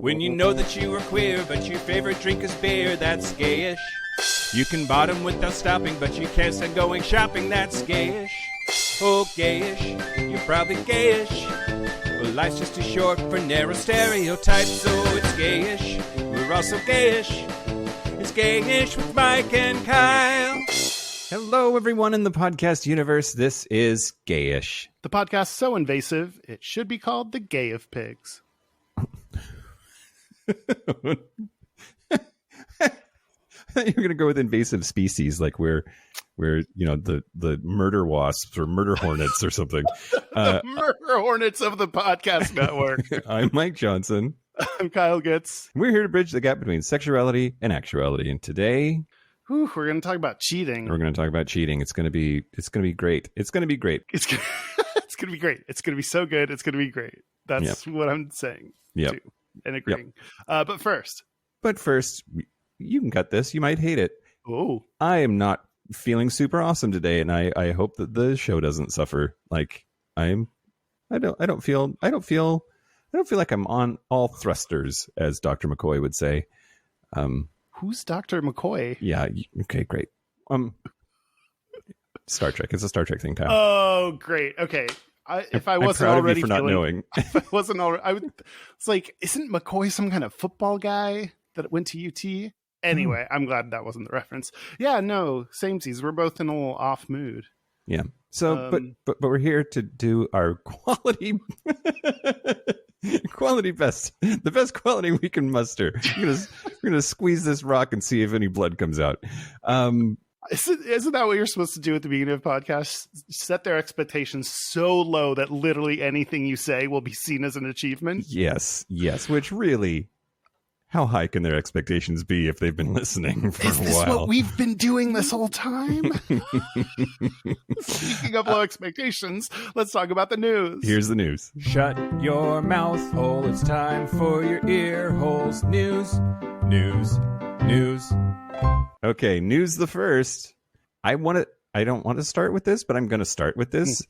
When you know that you are queer, but your favorite drink is beer, that's gayish. You can bottom without stopping, but you can't stand going shopping, that's gayish. Oh, gayish, you're probably gayish. Well, life's just too short for narrow stereotypes, so it's gayish. We're also gayish. It's Gayish with Mike and Kyle. Hello, everyone in the podcast universe. This is Gayish. The podcast so invasive, it should be called the Gay of Pigs. I thought you were going to go with invasive species, like we're you know, the murder wasps or murder hornets or something. The murder hornets of the podcast network. I'm Mike Johnson. I'm Kyle Gitz. We're here to bridge the gap between sexuality and actuality. And today, we're going to talk about cheating. We're going to talk about cheating. It's going to be great. It's going to be great. It's going to be great. It's going to be so good. It's going to be great. That's what I'm saying. Yep. Too, and agreeing. Yep. But first, you can cut this. You might hate it. Oh, I am not feeling super awesome today, and I hope that the show doesn't suffer. Like I don't feel like I'm on all thrusters, as Dr. McCoy would say. Who's Dr. McCoy? Yeah. Okay, great. Star Trek. It's a Star Trek thing, Kyle. Oh, great. Okay. If I wasn't already for not knowing, if I wasn't already, it's like, isn't McCoy some kind of football guy that went to UT? Anyway, I'm glad that wasn't the reference. Yeah, no, samesies. We're both in a little off mood. Yeah. So, but we're here to do our quality best, the best quality we can muster. We're gonna squeeze this rock and see if any blood comes out. Isn't that what you're supposed to do at the beginning of podcasts? Set their expectations so low that literally anything you say will be seen as an achievement. Yes. Which really, how high can their expectations be if they've been listening for a while? Is this what we've been doing this whole time? Speaking of low expectations, let's talk about the news. Here's the news. Shut your mouth hole. It's time for your ear holes. News. Okay, news the first. I don't want to start with this, but I'm going to start with this.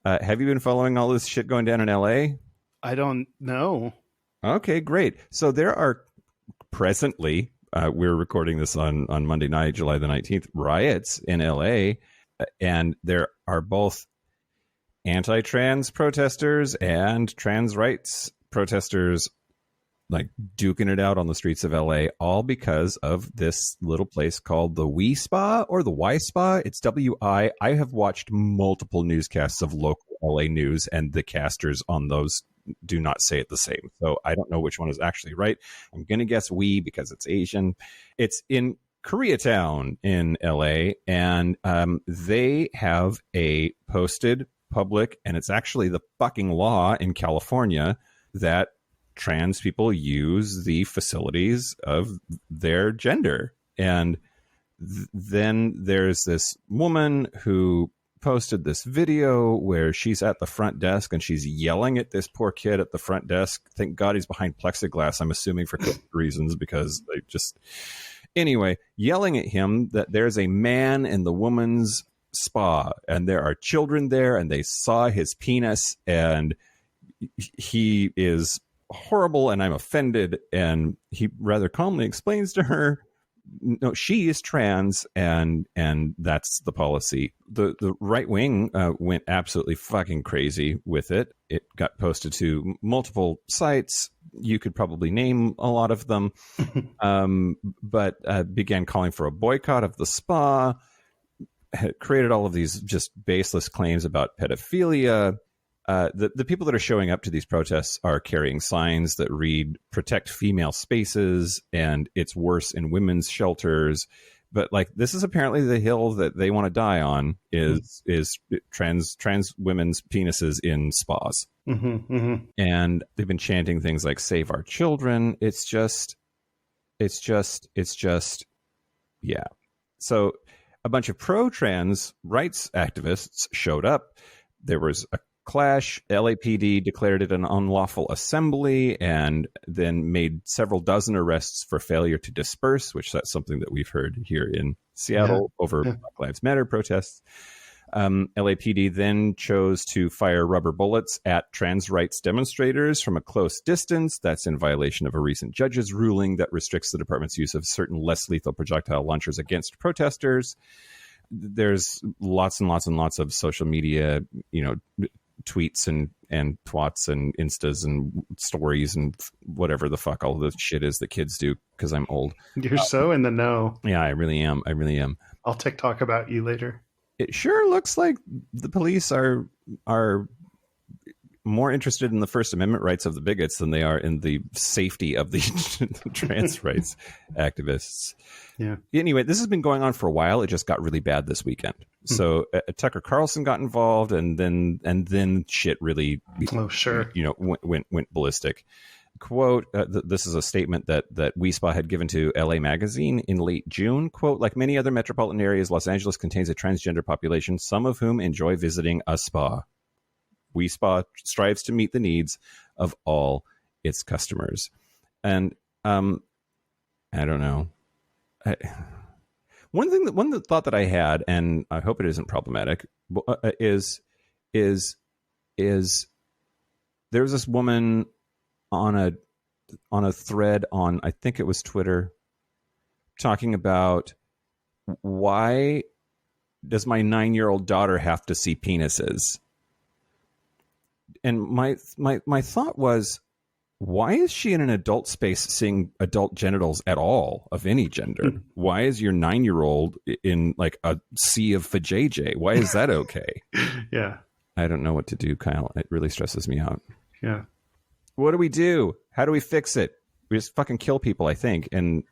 Have you been following all this shit going down in LA? I don't know. Okay, great. So there are presently, we're recording this on Monday night, July the 19th, riots in LA, and there are both anti-trans protesters and trans rights protesters like duking it out on the streets of LA, all because of this little place called the We Spa or the Y Spa. It's WI. I have watched multiple newscasts of local LA news, and the casters on those do not say it the same. So I don't know which one is actually right. I'm going to guess We because it's Asian. It's in Koreatown in LA, and they have a posted public, and it's actually the fucking law in California that trans people use the facilities of their gender. And then there's this woman who posted this video where she's at the front desk and she's yelling at this poor kid at the front desk. Thank God he's behind plexiglass, I'm assuming for reasons, because they just... Anyway, yelling at him that there's a man in the woman's spa and there are children there and they saw his penis and he is horrible and I'm offended. And he rather calmly explains to her, no, she is trans, and that's the policy. The right wing went absolutely fucking crazy with it. It got posted to multiple sites. You could probably name a lot of them, but began calling for a boycott of the spa, had created all of these just baseless claims about pedophilia. The people that are showing up to these protests are carrying signs that read "Protect female spaces" and "It's worse in women's shelters." But like, this is apparently the hill that they want to die on is trans women's penises in spas. And they've been chanting things like "Save our children." It's just, yeah. So a bunch of pro-trans rights activists showed up. There was a clash. LAPD declared it an unlawful assembly and then made several dozen arrests for failure to disperse, which that's something that we've heard here in Seattle over Black Lives Matter protests. LAPD then chose to fire rubber bullets at trans rights demonstrators from a close distance. That's in violation of a recent judge's ruling that restricts the department's use of certain less lethal projectile launchers against protesters. There's lots and lots and lots of social media, tweets and twats and instas and stories and whatever the fuck all the shit is that kids do, because I'm old. You're so in the know. Yeah, I really am. I'll TikTok about you later. It sure looks like the police are more interested in the First Amendment rights of the bigots than they are in the safety of the trans rights activists. Yeah. Anyway, this has been going on for a while. It just got really bad this weekend. So Tucker Carlson got involved, and then shit really, went ballistic. Quote, this is a statement that WeSpa had given to LA Magazine in late June. Quote, like many other metropolitan areas, Los Angeles contains a transgender population, some of whom enjoy visiting a spa. WeSpa strives to meet the needs of all its customers. And I don't know. One thought that I had, and I hope it isn't problematic, is there was this woman on a thread on, I think it was Twitter, talking about, why does my 9-year-old daughter have to see penises? And my thought was, why is she in an adult space seeing adult genitals at all of any gender? Why is your 9-year-old in like a sea of vajayjay? Why is that okay? Yeah. I don't know what to do, Kyle. It really stresses me out. Yeah. What do we do? How do we fix it? We just fucking kill people, I think. And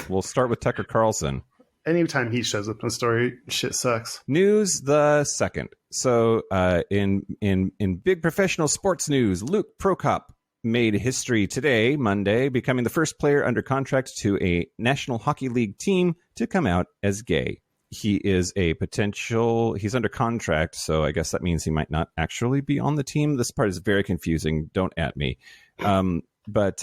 we'll start with Tucker Carlson. Anytime he shows up in a story, shit sucks. News the second. So in big professional sports news, Luke Prokop made history today, Monday, becoming the first player under contract to a National Hockey League team to come out as gay. He is he's under contract, so I guess that means he might not actually be on the team. This part is very confusing. Don't at me. But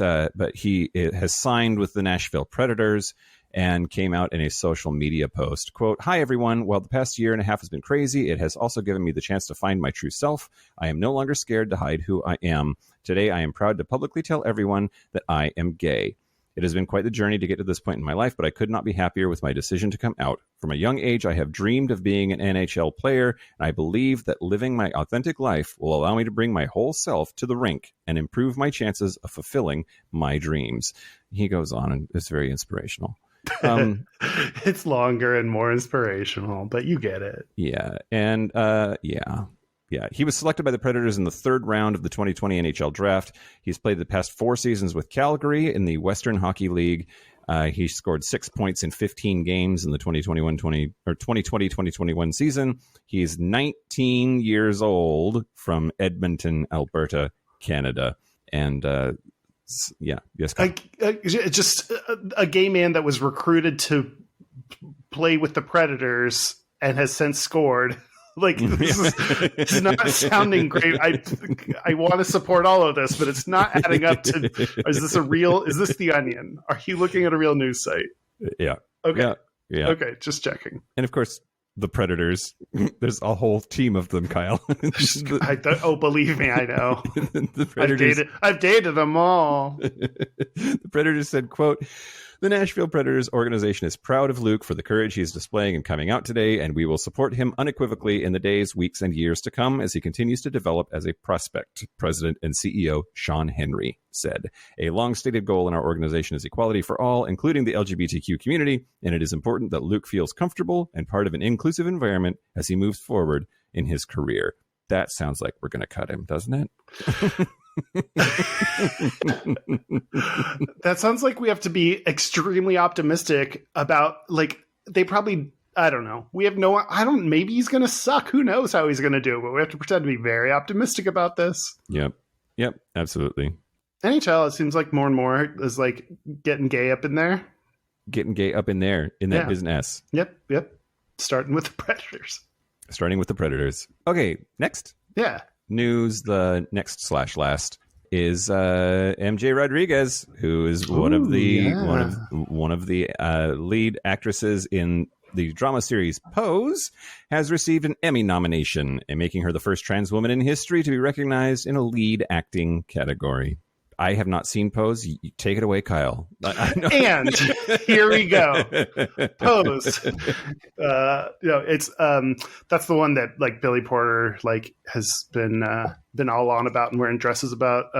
he has signed with the Nashville Predators and came out in a social media post. Quote, "Hi, everyone. While the past year and a half has been crazy, it has also given me the chance to find my true self. I am no longer scared to hide who I am. Today, I am proud to publicly tell everyone that I am gay. It has been quite the journey to get to this point in my life, but I could not be happier with my decision to come out. From a young age, I have dreamed of being an NHL player, and I believe that living my authentic life will allow me to bring my whole self to the rink and improve my chances of fulfilling my dreams." He goes on, and it's very inspirational. It's longer and more inspirational, but you get it. Yeah. And yeah. He was selected by the Predators in the third round of the 2020 NHL draft. He's played the past 4 seasons with Calgary in the Western Hockey League. He scored 6 points in 15 games in the 2020-2021 season. He's 19 years old, from Edmonton, Alberta, Canada. And yeah, yes. Just a gay man that was recruited to play with the Predators and has since scored. Like, it's not sounding great. I want to support all of this, but it's not adding up to. Is this The Onion? Are you looking at a real news site? Yeah. Okay. Yeah. Okay, just checking. And of course, the Predators. There's a whole team of them, Kyle. Believe me, I know. The Predators, I've dated them all. The Predators said, quote, "The Nashville Predators organization is proud of Luke for the courage he is displaying and coming out today, and we will support him unequivocally in the days, weeks, and years to come as he continues to develop as a prospect," President and CEO Sean Henry said. "A long-stated goal in our organization is equality for all, including the LGBTQ community, and it is important that Luke feels comfortable and part of an inclusive environment as he moves forward in his career." That sounds like we're going to cut him, doesn't it? That sounds like we have to be extremely optimistic about, like, they probably, I don't know. Maybe he's going to suck. Who knows how he's going to do, but we have to pretend to be very optimistic about this. Yep, absolutely. NHL, it seems like more and more is like getting gay up in there. Getting gay up in there, in that business. Yep. Starting with the Predators. Okay, next. Yeah. News, the next / last is MJ Rodriguez, who is one of the lead actresses in the drama series Pose has received an Emmy nomination, and making her the first trans woman in history to be recognized in a lead acting category. I have not seen Pose. You take it away, Kyle. And here we go. Pose. It's that's the one that like Billy Porter like has been all on about and wearing dresses about.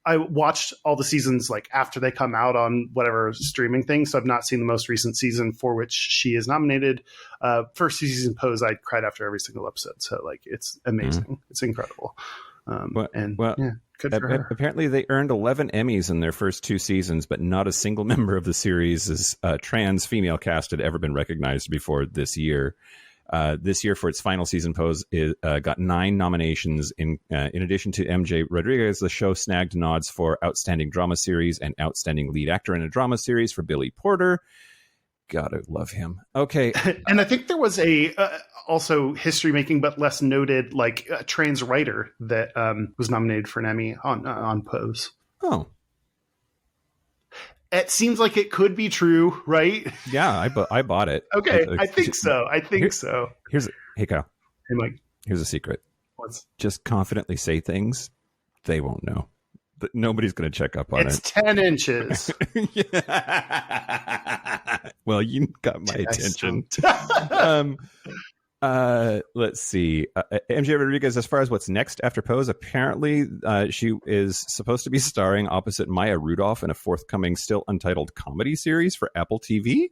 I watched all the seasons like after they come out on whatever streaming thing, so I've not seen the most recent season for which she is nominated. First season Pose, I cried after every single episode. So like it's amazing. Mm-hmm. It's incredible. Good for her. Apparently they earned 11 Emmys in their first 2 seasons, but not a single member of the series' trans female cast had ever been recognized before this year. This year, for its final season, Pose got 9 nominations. In addition to MJ Rodriguez, the show snagged nods for Outstanding Drama Series and Outstanding Lead Actor in a Drama Series for Billy Porter. Gotta love him. Okay. And I think there was a also history making but less noted like trans writer that was nominated for an Emmy on Pose. Oh. It seems like it could be true, right? Yeah, I bought it. Okay, I think so. Hey Kyle. Hey Mike. Here's a secret. What's? Just confidently say things. They won't know. But nobody's going to check up on it. It's 10 inches. Well, you got my attention. Let's see. MJ Rodriguez, as far as what's next after Pose, apparently she is supposed to be starring opposite Maya Rudolph in a forthcoming still untitled comedy series for Apple TV.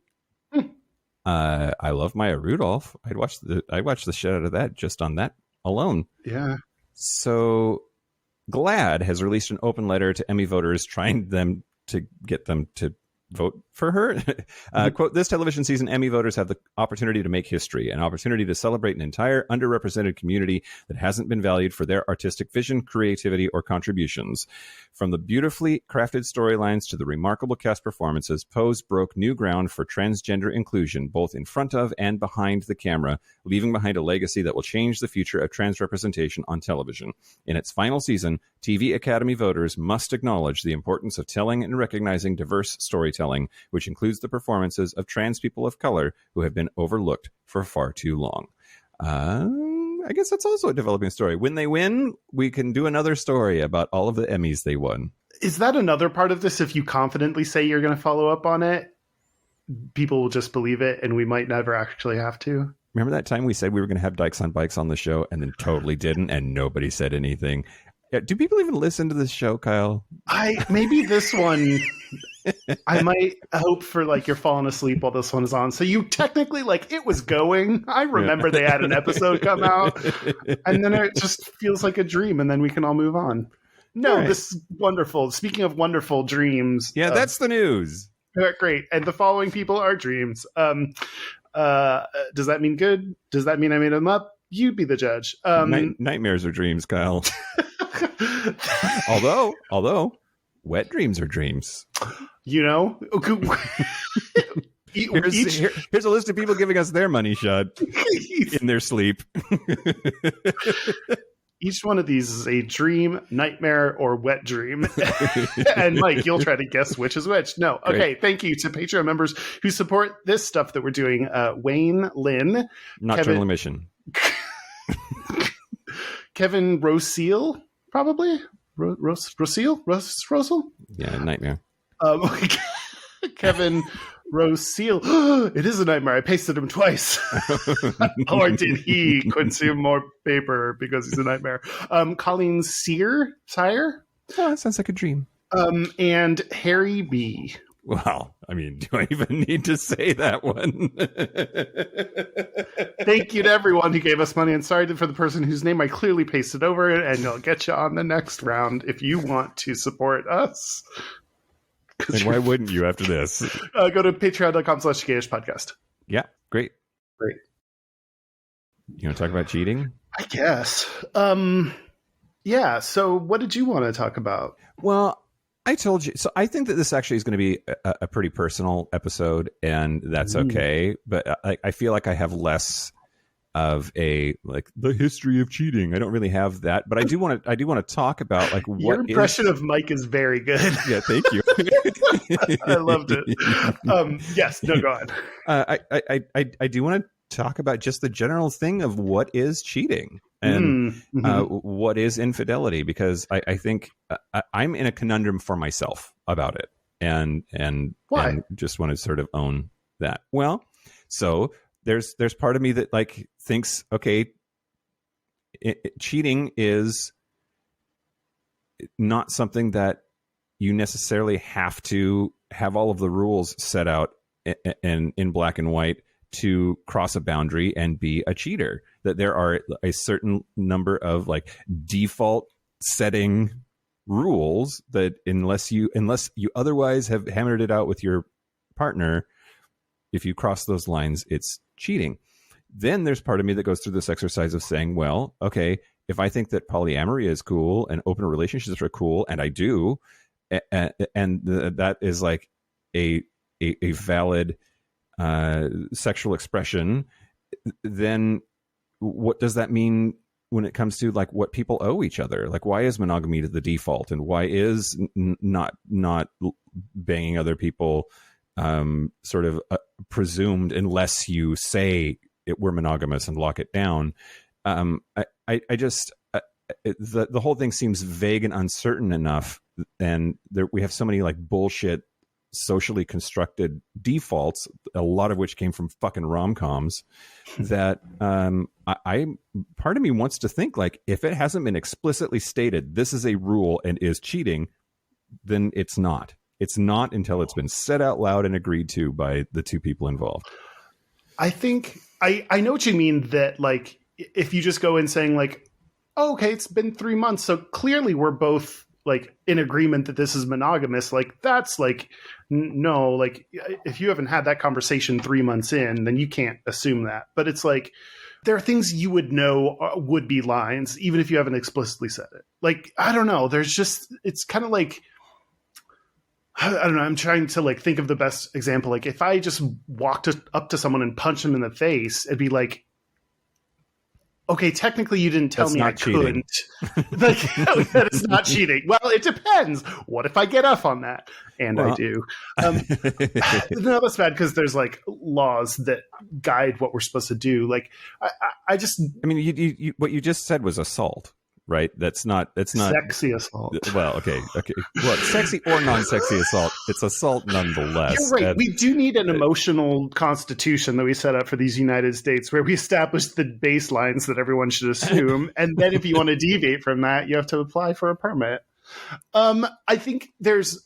I love Maya Rudolph. I'd watch the shit out of that just on that alone. Yeah. So GLAAD has released an open letter to Emmy voters trying to get them to vote for her. Quote, this television season, Emmy voters have the opportunity to make history, an opportunity to celebrate an entire underrepresented community that hasn't been valued for their artistic vision, creativity, or contributions. From the beautifully crafted storylines to the remarkable cast performances, Pose broke new ground for transgender inclusion, both in front of and behind the camera, leaving behind a legacy that will change the future of trans representation on television. In its final season, TV Academy voters must acknowledge the importance of telling and recognizing diverse storytelling, which includes the performances of trans people of color who have been overlooked for far too long. I guess that's also a developing story. When they win, we can do another story about all of the Emmys they won. Is that another part of this? If you confidently say you're going to follow up on it, people will just believe it and we might never actually have to. Remember that time we said we were going to have Dykes on Bikes on the show and then totally didn't and nobody said anything? Do people even listen to this show, Kyle? Maybe this one... I might hope for like you're falling asleep while this one is on. So you technically like it was going. I remember they had an episode come out and then it just feels like a dream and then we can all move on. No, right. This is wonderful. Speaking of wonderful dreams. Yeah, that's the news. Great. And the following people are dreams. Does that mean good? Does that mean I made them up? You be the judge. Nightmares are dreams, Kyle. Although wet dreams are dreams. You know, here's a list of people giving us their money shot in their sleep. Each one of these is a dream, nightmare, or wet dream. And Mike, you'll try to guess which is which. No. Okay. Great. Thank you to Patreon members who support this stuff that we're doing. Wayne, Lynn, Nocturnal Emission, Kevin Roseal, probably. Roseal? Yeah, nightmare. Kevin Roseal. It is a nightmare. I pasted him twice. Or did he consume more paper because he's a nightmare? Colleen Sire? Oh, that sounds like a dream. And Harry B. Well, I mean, do I even need to say that one? Thank you to everyone who gave us money, and sorry for the person whose name I clearly pasted over it, and I'll get you on the next round if you want to support us. And why wouldn't you after this? Go to patreon.com/Gayish podcast. Yeah, great. You want to talk about cheating? I guess. Yeah, so what did you want to talk about? Well, I told you. So I think that this actually is going to be a pretty personal episode, and that's okay. But I feel like I have less of a like the history of cheating. I don't really have that, but I do want to talk about like what your impression of Mike is very good. Yeah, thank you. I loved it. Yes, no, go on. I do want to talk about just the general thing of what is cheating and what is infidelity, because I think I'm in a conundrum for myself about it, and just want to sort of own that. Well, so there's part of me that like thinks, okay, cheating is not something that you necessarily have to have all of the rules set out in black and white to cross a boundary and be a cheater. That there are a certain number of like default setting rules that unless you otherwise have hammered it out with your partner, if you cross those lines, it's cheating. Then there's part of me that goes through this exercise of saying, well, okay, if I think that polyamory is cool and open relationships are cool, and I do, and that is like a valid sexual expression, then what does that mean when it comes to like what people owe each other? Like, why is monogamy the default, and why is not banging other people sort of presumed unless you say we're monogamous and lock it down? I just the whole thing seems vague and uncertain enough, and we have so many like bullshit socially constructed defaults, a lot of which came from fucking rom-coms, that I part of me wants to think like, if it hasn't been explicitly stated this is a rule and is cheating, then it's not until it's been said out loud and agreed to by the two people involved. I think I know what you mean, that like if you just go in saying like, oh, okay, it's been 3 months, so clearly we're both like in agreement that this is monogamous, like that's like, no, like if you haven't had that conversation 3 months in, then you can't assume that. But it's like, there are things you would know would be lines, even if you haven't explicitly said it. Like, I don't know. There's just, it's kind of like, I don't know. I'm trying to like think of the best example. Like if I just walked up to someone and punched them in the face, it'd be like, okay, technically you didn't tell me I couldn't. Like, that is not cheating. Well, it depends. What if I get off on that? And I do. No, that's bad, because there's like laws that guide what we're supposed to do. Like, I mean, you what you just said was assault, right? That's not sexy assault. Well, okay. Well, sexy or non-sexy assault, it's assault nonetheless. You're right. We do need an emotional constitution that we set up for these United States, where we establish the baselines that everyone should assume, and then if you want to deviate from that, you have to apply for a permit. I think there's,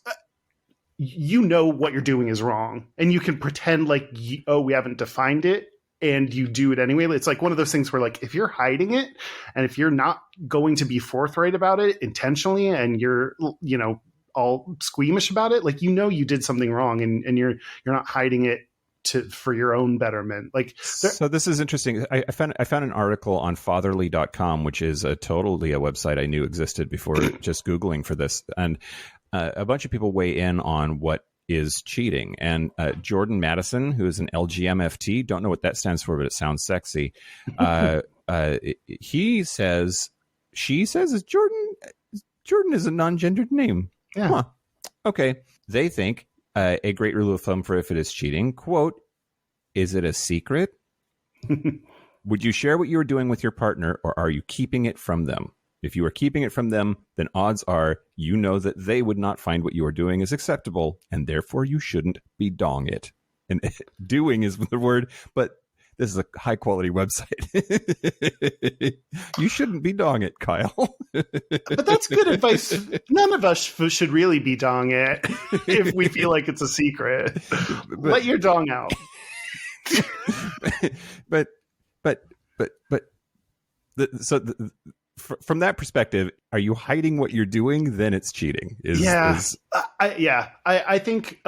you know, what you're doing is wrong, and you can pretend like, oh, we haven't defined it, and you do it anyway. It's like one of those things where like, if you're hiding it and if you're not going to be forthright about it intentionally, and you're, you know, all squeamish about it, like, you know, you did something wrong, and you're not hiding it for your own betterment. Like, so this is interesting. I found an article on fatherly.com, which is totally a website I knew existed before just Googling for this. And a bunch of people weigh in on what is cheating. And Jordan Madison, who is an LGMFT, don't know what that stands for, but it sounds sexy. She says Jordan is a non-gendered name. Yeah. Huh. Okay. They think a great rule of thumb for if it is cheating, quote, is it a secret? Would you share what you are doing with your partner, or are you keeping it from them? If you are keeping it from them, then odds are you know that they would not find what you are doing is acceptable, and therefore you shouldn't be dong it. And doing is the word, but this is a high quality website. You shouldn't be dong it, Kyle. But that's good advice. None of us should really be dong it if we feel like it's a secret. Let your dong out. From that perspective, are you hiding what you're doing? Then it's cheating. I think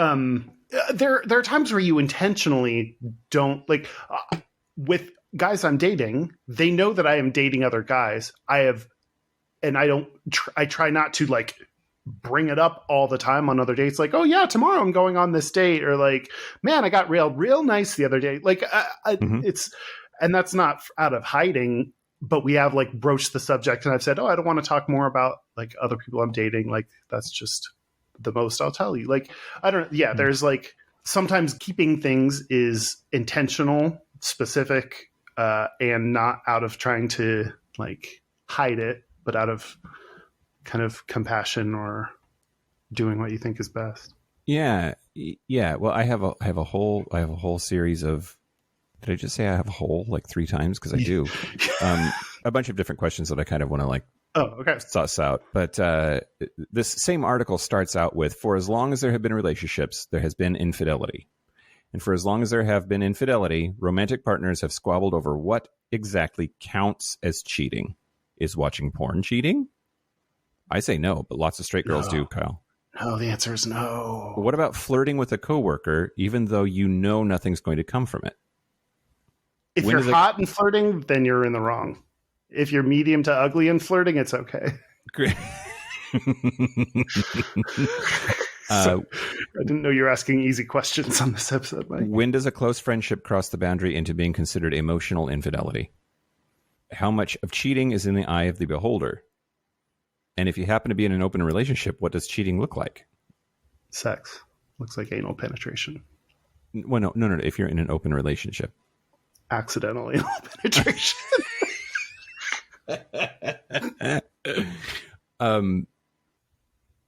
there are times where you intentionally don't, like, with guys I'm dating, they know that I am dating other guys. I try not to like bring it up all the time on other dates. Like, oh yeah, tomorrow I'm going on this date, or like, man, I got real nice the other day. Like, it's, And that's not out of hiding, but we have like broached the subject, and I've said, oh, I don't want to talk more about like other people I'm dating. Like that's just the most I'll tell you. Like, I don't, yeah, there's like sometimes keeping things is intentional, specific, and not out of trying to like hide it, but out of kind of compassion or doing what you think is best. Yeah. Well, I have a whole series of. Did I just say I have a whole like 3 times? Because I do. A bunch of different questions that I kind of want to like suss out. But this same article starts out with, for as long as there have been relationships, there has been infidelity. And for as long as there have been infidelity, romantic partners have squabbled over what exactly counts as cheating. Is watching porn cheating? I say no, but lots of straight girls do, Kyle. No, the answer is no. But what about flirting with a coworker, even though you know nothing's going to come from it? If you're hot and flirting, then you're in the wrong. If you're medium to ugly and flirting, it's okay. Great. So, I didn't know you were asking easy questions on this episode, Mike. When does a close friendship cross the boundary into being considered emotional infidelity? How much of cheating is in the eye of the beholder? And if you happen to be in an open relationship, what does cheating look like? Sex. Looks like anal penetration. Well, no. If you're in an open relationship. Accidental anal penetration.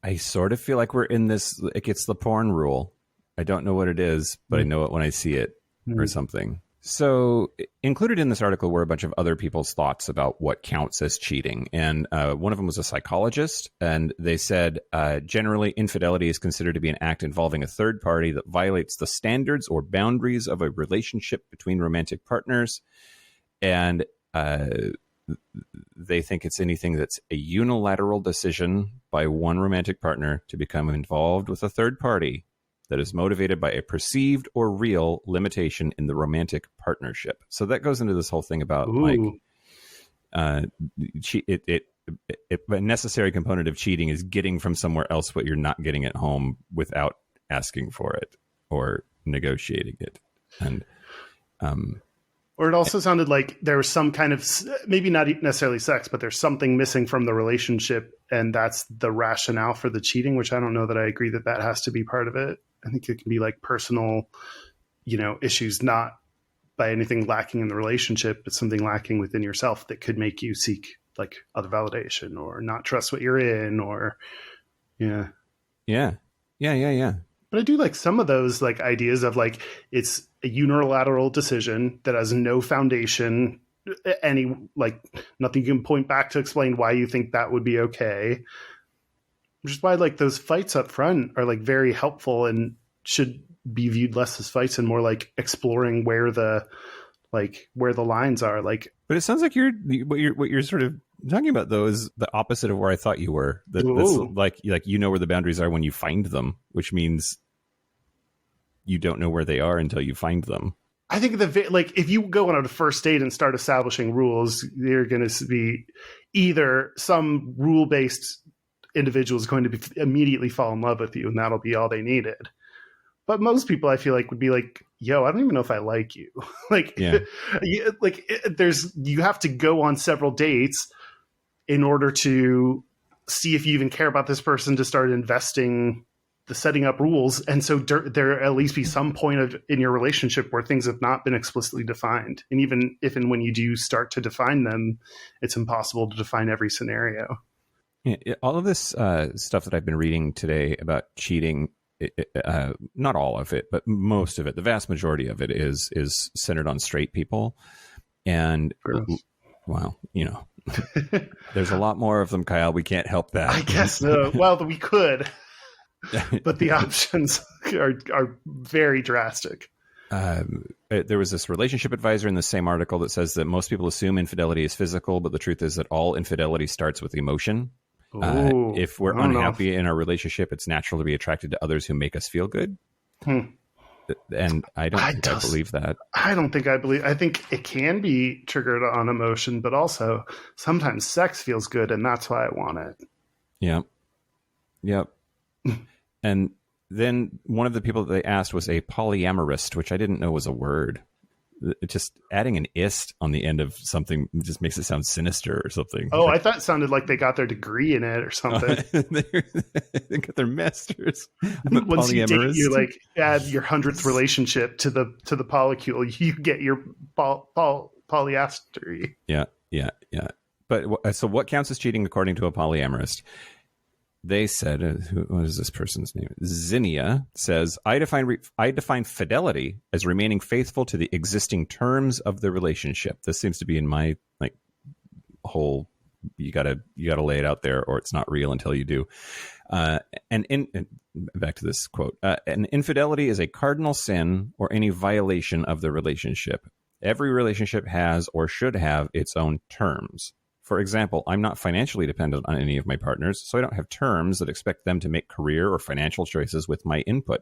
I sort of feel like we're in this, it gets the porn rule. I don't know what it is, but I know it when I see it or something. So included in this article were a bunch of other people's thoughts about what counts as cheating. And one of them was a psychologist. And they said, generally, infidelity is considered to be an act involving a third party that violates the standards or boundaries of a relationship between romantic partners. And they think it's anything that's a unilateral decision by one romantic partner to become involved with a third party that is motivated by a perceived or real limitation in the romantic partnership. So that goes into this whole thing about a necessary component of cheating is getting from somewhere else what you're not getting at home without asking for it or negotiating it. And or it also sounded like there was some kind of, maybe not necessarily sex, but there's something missing from the relationship, and that's the rationale for the cheating, which I don't know that I agree that that has to be part of it. I think it can be like personal, issues, not by anything lacking in the relationship, but something lacking within yourself that could make you seek like other validation or not trust what you're in, or Yeah. But I do like some of those like ideas of like, it's a unilateral decision that has no foundation, any like nothing you can point back to explain why you think that would be okay. Which is why like those fights up front are like very helpful and should be viewed less as fights and more like exploring where the lines are. Like, but it sounds like what you're sort of talking about though is the opposite of where I thought you were. That's like where the boundaries are when you find them, which means you don't know where they are until you find them. I think if you go on a first date and start establishing rules, you're going to be either some rule-based individual is going to immediately fall in love with you, and that'll be all they needed. But most people, I feel like, would be like, "Yo, I don't even know if I like you." You have to go on several dates in order to see if you even care about this person to start investing the setting up rules. And so there at least be some point in your relationship where things have not been explicitly defined. And even if and when you do start to define them, it's impossible to define every scenario. Yeah, all of this stuff that I've been reading today about cheating, not all of it, but most of it, the vast majority of it is centered on straight people. And well, there's a lot more of them, Kyle. We can't help that. I guess no. Well, we could, but the options are very drastic. There was this relationship advisor in the same article that says that most people assume infidelity is physical, but the truth is that all infidelity starts with emotion. If we're unhappy in our relationship, it's natural to be attracted to others who make us feel good. And I believe that. I don't think I believe. I think it can be triggered on emotion, but also sometimes sex feels good, and that's why I want it. Yep. And then one of the people that they asked was a polyamorist, which I didn't know was a word. just adding an ist on the end of something just makes it sound sinister or something. Oh, I thought it sounded like they got their degree in it or something. They got their masters. I'm a Once you polyamorous. you like add your 100th relationship to the polycule, you get your polyastery. Yeah. But so what counts as cheating according to a polyamorist? They said, what is this person's name? Zinnia says, I define fidelity as remaining faithful to the existing terms of the relationship. This seems to be in my like whole, you gotta lay it out there or it's not real until you do. And back to this quote, an infidelity is a cardinal sin or any violation of the relationship. Every relationship has or should have its own terms. For example, I'm not financially dependent on any of my partners, so I don't have terms that expect them to make career or financial choices with my input.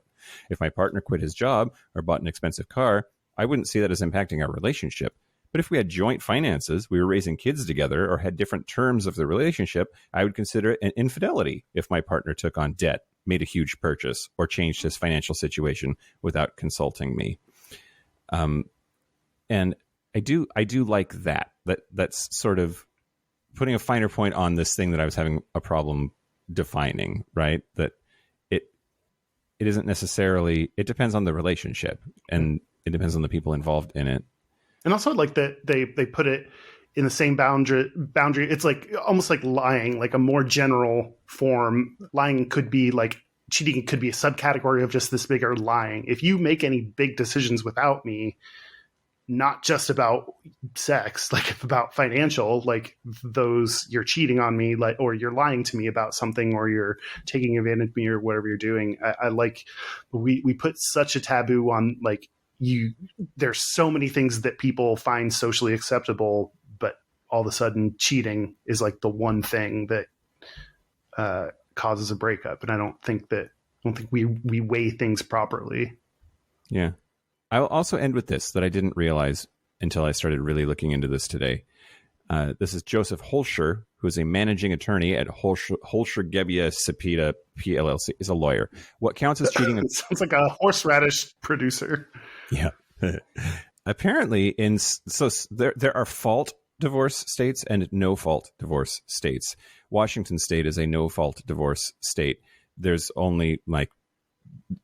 If my partner quit his job or bought an expensive car, I wouldn't see that as impacting our relationship. But if we had joint finances, we were raising kids together, or had different terms of the relationship, I would consider it an infidelity if my partner took on debt, made a huge purchase, or changed his financial situation without consulting me. And I do like that. That's sort of putting a finer point on this thing that I was having a problem defining, right? That it isn't necessarily, it depends on the relationship and it depends on the people involved in it. And also like that they put it in the same boundary. It's like almost like lying, like a more general form. Lying could be like cheating could be a subcategory of just this bigger lying. If you make any big decisions without me, not just about sex, like about financial, like those you're cheating on me, like, or you're lying to me about something, or you're taking advantage of me or whatever you're doing. I like, we put such a taboo on like there's so many things that people find socially acceptable, but all of a sudden cheating is like the one thing that causes a breakup. And I don't think we weigh things properly. Yeah. I'll also end with this that I didn't realize until I started really looking into this today. This is Joseph Holscher, who is a managing attorney at Holscher Gebbia Cepeda PLLC. Is a lawyer. What counts as cheating? Sounds like a horseradish producer. Yeah. Apparently, there are fault divorce states and no fault divorce states. Washington State is a no fault divorce state. There's only like,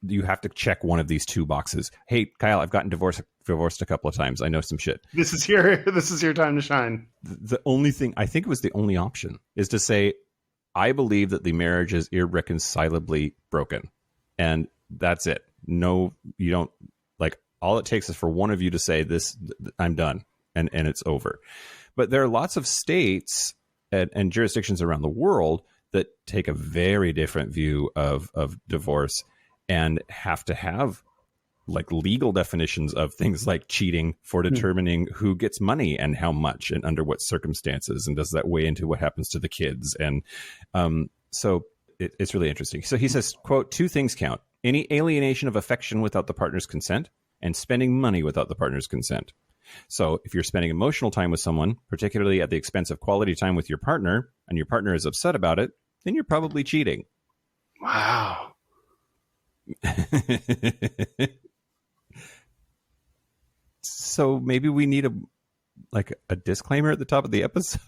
you have to check one of these two boxes. Hey, Kyle, I've gotten divorced a couple of times. I know some shit. This is your time to shine. The only thing, I think it was the only option, is to say, I believe that the marriage is irreconcilably broken. And that's it. No, you don't, like, all it takes is for one of you to say this, I'm done, and it's over. But there are lots of states and jurisdictions around the world that take a very different view of divorce and have to have like legal definitions of things like cheating for determining who gets money and how much and under what circumstances, and does that weigh into what happens to the kids. And so it's really interesting. So he says, quote, 2 things count: any alienation of affection without the partner's consent, and spending money without the partner's consent. So if you're spending emotional time with someone, particularly at the expense of quality time with your partner, and your partner is upset about it, then you're probably cheating. Wow. So maybe we need a disclaimer at the top of the episode.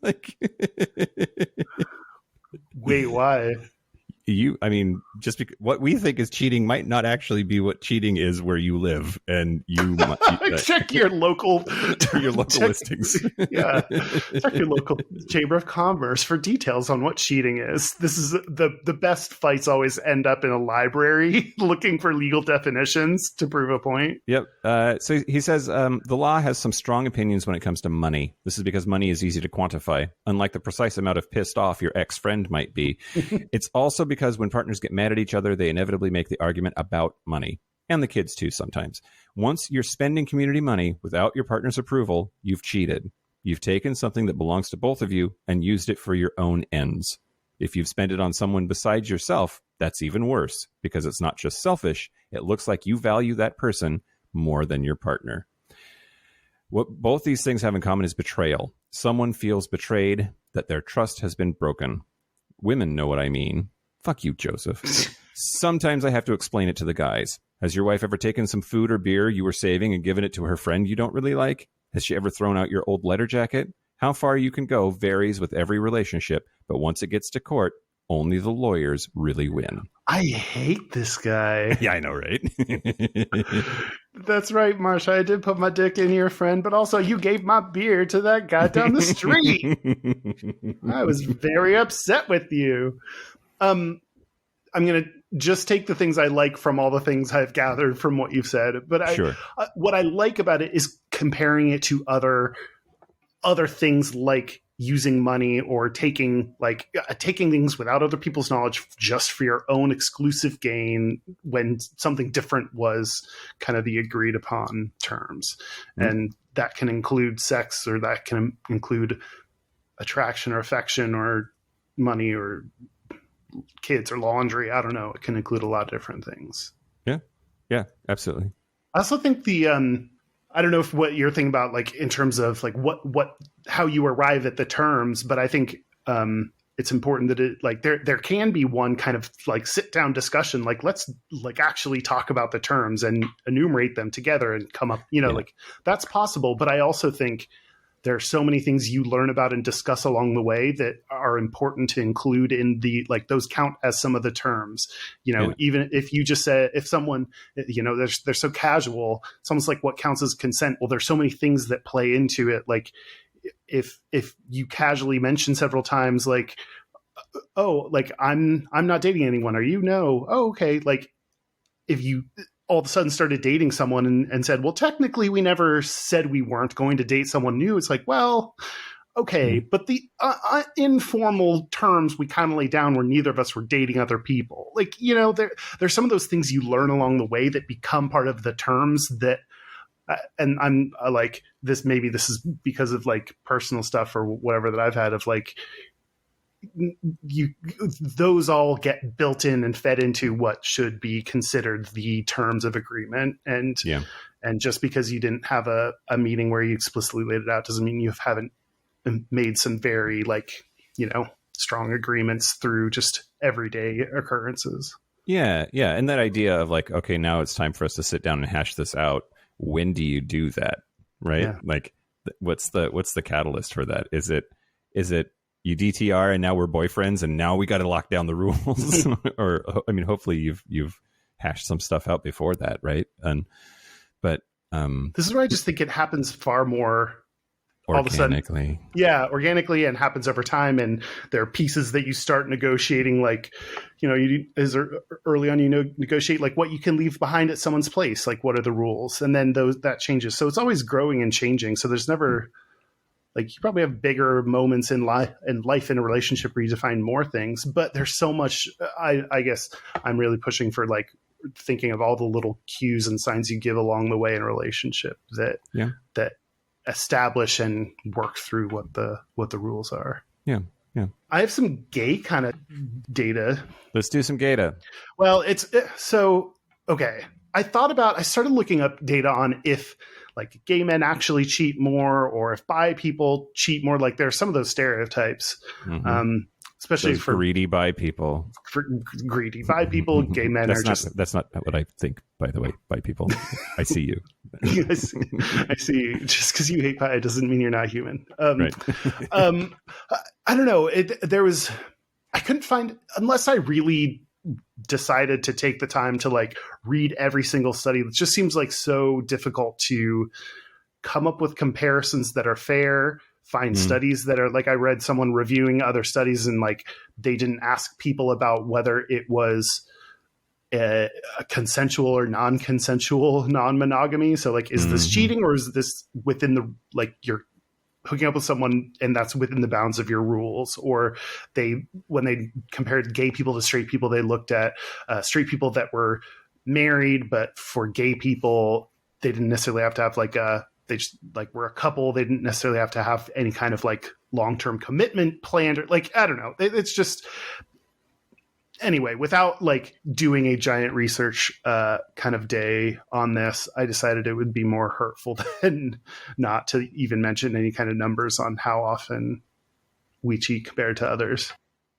Like, wait, why? Just because what we think is cheating might not actually be what cheating is where you live, and you check your local listings. Yeah, check your local chamber of commerce for details on what cheating is. This is the best fights always end up in a library looking for legal definitions to prove a point. Yep. So he says the law has some strong opinions when it comes to money. This is because money is easy to quantify, unlike the precise amount of pissed off your ex-friend might be. It's also because when partners get mad at each other, they inevitably make the argument about money, and the kids too sometimes. Once you're spending community money without your partner's approval, you've cheated. You've taken something that belongs to both of you and used it for your own ends. If you've spent it on someone besides yourself, that's even worse, because it's not just selfish. It looks like you value that person more than your partner. What both these things have in common is betrayal. Someone feels betrayed, that their trust has been broken. Women know what I mean. Fuck you, Joseph. Sometimes I have to explain it to the guys. Has your wife ever taken some food or beer you were saving and given it to her friend you don't really like? Has she ever thrown out your old letter jacket? How far you can go varies with every relationship, but once it gets to court, only the lawyers really win. I hate this guy. Yeah, I know, right? That's right, Marsha. I did put my dick in your friend, but also you gave my beer to that guy down the street. I was very upset with you. I'm going to just take the things I like from all the things I've gathered from what you've said. But Sure. What I like about it is comparing it to other things like using money or taking things without other people's knowledge just for your own exclusive gain when something different was kind of the agreed upon terms. Mm-hmm. And that can include sex, or that can include attraction or affection or money or kids or laundry. I don't know. It can include a lot of different things. Yeah, absolutely. I also think I don't know if what you're thinking about, like in terms of like how you arrive at the terms, but I think it's important that it like there can be one kind of like sit down discussion, like let's like actually talk about the terms and enumerate them together and come up, like that's possible. But I also think there are so many things you learn about and discuss along the way that are important to include in the, like those count as some of the terms, even if you just say, if someone, they're so casual, it's almost like what counts as consent. Well, there's so many things that play into it. Like if you casually mention several times, like, oh, like I'm not dating anyone. Are you? No. Oh, okay. Like if you all of a sudden started dating someone and said, well, technically we never said we weren't going to date someone new. It's like, well, okay. Mm-hmm. But the informal terms we kind of laid down where neither of us were dating other people. Like, there's some of those things you learn along the way that become part of the terms that, and I'm like this, maybe this is because of like personal stuff or whatever that I've had of like, those all get built in and fed into what should be considered the terms of agreement. And just because you didn't have a meeting where you explicitly laid it out doesn't mean you haven't made some very strong agreements through just everyday occurrences. Yeah. And that idea of like, okay, now it's time for us to sit down and hash this out. When do you do that? Right. Yeah. Like what's the catalyst for that? Is it you DTR and now we're boyfriends and now we got to lock down the rules? Or, I mean, hopefully you've hashed some stuff out before that. Right. But this is where I just think it happens far more organically. Organically, and happens over time. And there are pieces that you start negotiating, like, early on, negotiate like what you can leave behind at someone's place. Like, what are the rules? And then that changes. So it's always growing and changing. So there's never, like, you probably have bigger moments in life in a relationship where you define more things, but there's so much. I guess I'm really pushing for like thinking of all the little cues and signs you give along the way in a relationship that establish and work through what the rules are. Yeah. I have some gay kind of data. Let's do some data. Well, okay. I started looking up data on if like gay men actually cheat more, or if bi people cheat more. Like there's some of those stereotypes, especially those for greedy bi people. For greedy bi people, gay men that's not what I think, by the way. Bi people, I see you. I see you. Just because you hate bi doesn't mean you're not human. Right. I don't know. I couldn't find, unless I really decided to take the time to like read every single study. It just seems like so difficult to come up with comparisons that are fair, find studies that are like, I read someone reviewing other studies and like they didn't ask people about whether it was a consensual or non-consensual non-monogamy. So like, is this cheating, or is this within the, like, you're hooking up with someone and that's within the bounds of your rules? Or when they compared gay people to straight people, they looked at straight people that were married, but for gay people, they didn't necessarily have to have they just like were a couple. They didn't necessarily have to have any kind of like long-term commitment planned, or like, I don't know. It's just, anyway, without like doing a giant research kind of day on this, I decided it would be more hurtful than not to even mention any kind of numbers on how often we cheat compared to others.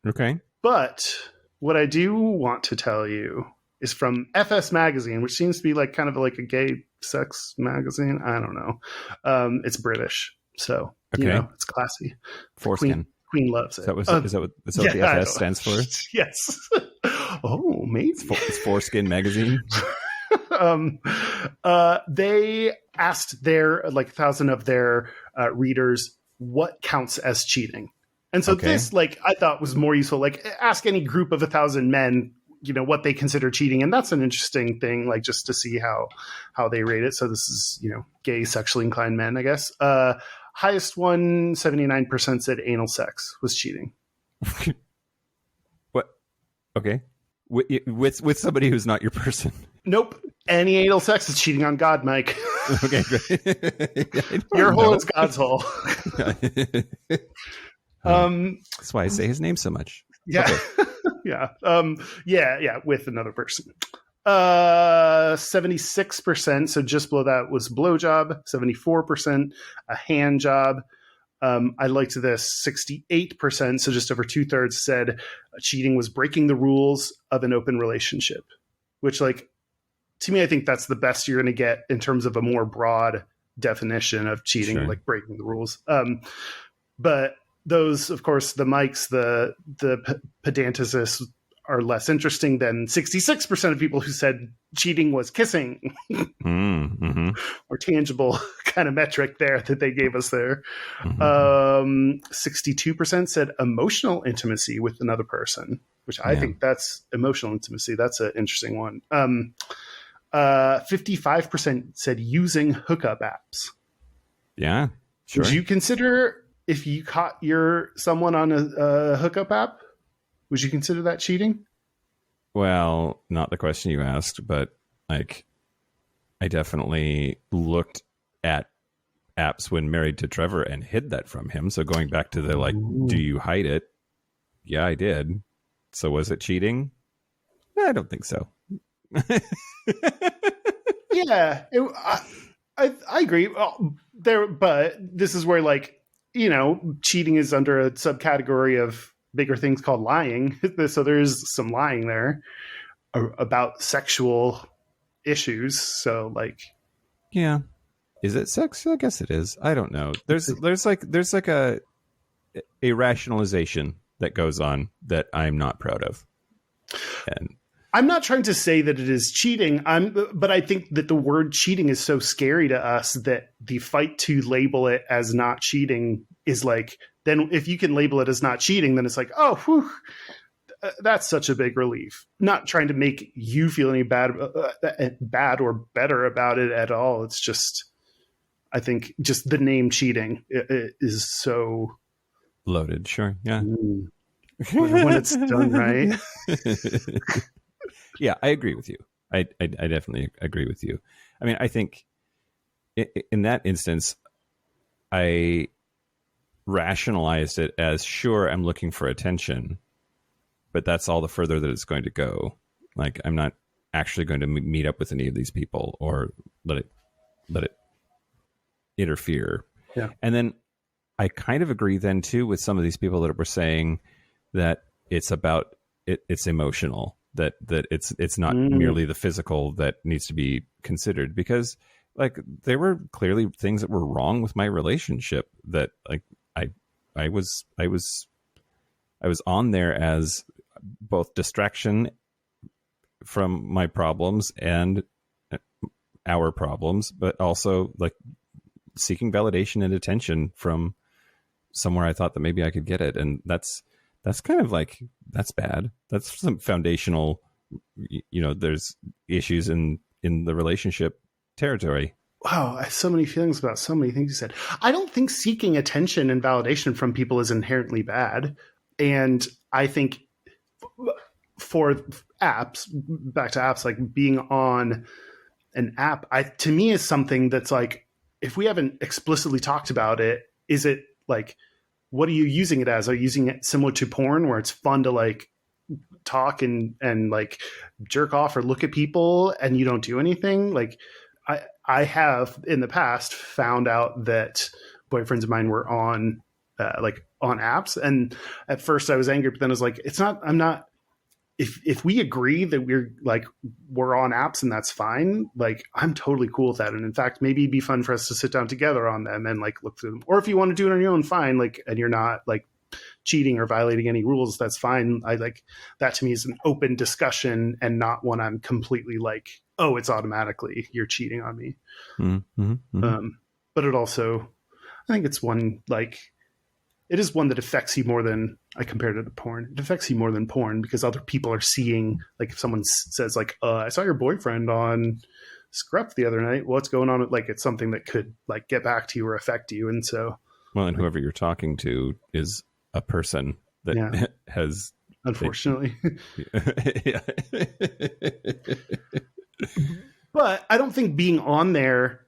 Okay. But what I do want to tell you is from FS Magazine, which seems to be like kind of like a gay sex magazine. I don't know. It's British, so you know it's classy. Foreskin. Queen loves it. Is that what the FS stands for? Yes. Oh, maybe it's Foreskin Magazine. They asked their 1,000 of their readers what counts as cheating. And so this, I thought was more useful. Like, ask any group of 1,000 men, what they consider cheating. And that's an interesting thing, like, just to see how they rate it. So this is, gay, sexually inclined men, I guess. Highest one, 79% said anal sex was cheating. What? Okay. With somebody who's not your person. Nope. Any anal sex is cheating on God, Mike. Okay, great. Your hole is God's hole. That's why I say his name so much. Yeah. Okay. Yeah. With another person. 76%. So just below that was blowjob. 74%, a hand job. I liked this. 68%. So just over 2/3 said cheating was breaking the rules of an open relationship, which, to me, I think that's the best you're going to get in terms of a more broad definition of cheating, sure. like breaking the rules. But those, of course, the Mikes, the pedanticists are less interesting than 66% of people who said cheating was kissing. Mm-hmm. Or tangible kind of metric there that they gave us there. 62% said emotional intimacy with another person, which I think that's emotional intimacy. That's an interesting one. 55% said using hookup apps. Yeah, sure. Would you consider, if you caught someone on a hookup app, would you consider that cheating? Well, not the question you asked, but I definitely looked at apps when married to Trevor and hid that from him. So going back to the do you hide it? Yeah, I did. So was it cheating? I don't think so. Yeah, I agree. Well, but this is where cheating is under a subcategory of bigger things called lying. So there's some lying there about sexual issues. So yeah, is it sex? I guess it is. I don't know. There's a rationalization that goes on that I'm not proud of. And I'm not trying to say that it is cheating. But I think that the word cheating is so scary to us that the fight to label it as not cheating is then if you can label it as not cheating, then it's oh, whew, that's such a big relief. Not trying to make you feel any bad or better about it at all. It's just, I think just the name cheating is so loaded. Sure. Yeah. When it's done right. Yeah, I agree with you. I definitely agree with you. I mean, I think in that instance, I rationalized it as, sure, I'm looking for attention, but that's all the further that it's going to go. I'm not actually going to meet up with any of these people or let it interfere. Yeah. And then I kind of agree then too with some of these people that were saying that it's about it's emotional, that it's not merely the physical that needs to be considered, because there were clearly things that were wrong with my relationship that I was on there as both distraction from my problems and our problems, but also seeking validation and attention from somewhere I thought that maybe I could get it. And that's kind of that's bad. That's some foundational, there's issues in the relationship territory. Wow, I have so many feelings about so many things you said. I don't think seeking attention and validation from people is inherently bad. And I think for apps, back to apps, being on an app, to me is something that's if we haven't explicitly talked about it, is it what are you using it as? Are you using it similar to porn where it's fun to talk and jerk off or look at people and you don't do anything? I have in the past found out that boyfriends of mine were on on apps, and at first I was angry, but then I was if we agree that we're on apps and that's fine, like I'm totally cool with that. And in fact, maybe it'd be fun for us to sit down together on them and like look through them. Or if you want to do it on your own, fine. Like, and you're not like cheating or violating any rules, that's fine. I like that. To me is an open discussion and not one I'm completely like, oh, it's automatically you're cheating on me. Mm-hmm, mm-hmm. But it also, I think it's one like, it is one that affects you more than, I compared it to porn. It affects you more than porn because other people are seeing, like if someone says like, I saw your boyfriend on Scruff the other night. What's going on? Like it's something that could like get back to you or affect you. And so, well, and whoever you're talking to is a person that has, unfortunately, yeah. But I don't think being on there,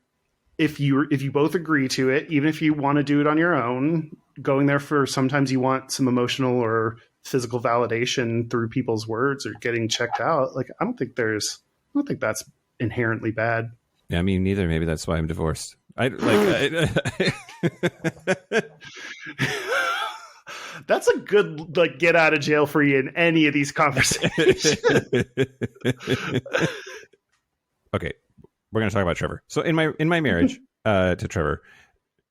if you both agree to it, even if you want to do it on your own, going there for sometimes you want some emotional or physical validation through people's words or getting checked out. Like, I don't think that's inherently bad. Yeah, me neither. Maybe that's why I'm divorced. That's a good like get out of jail free in any of these conversations. Okay, we're going to talk about Trevor. So in my marriage to Trevor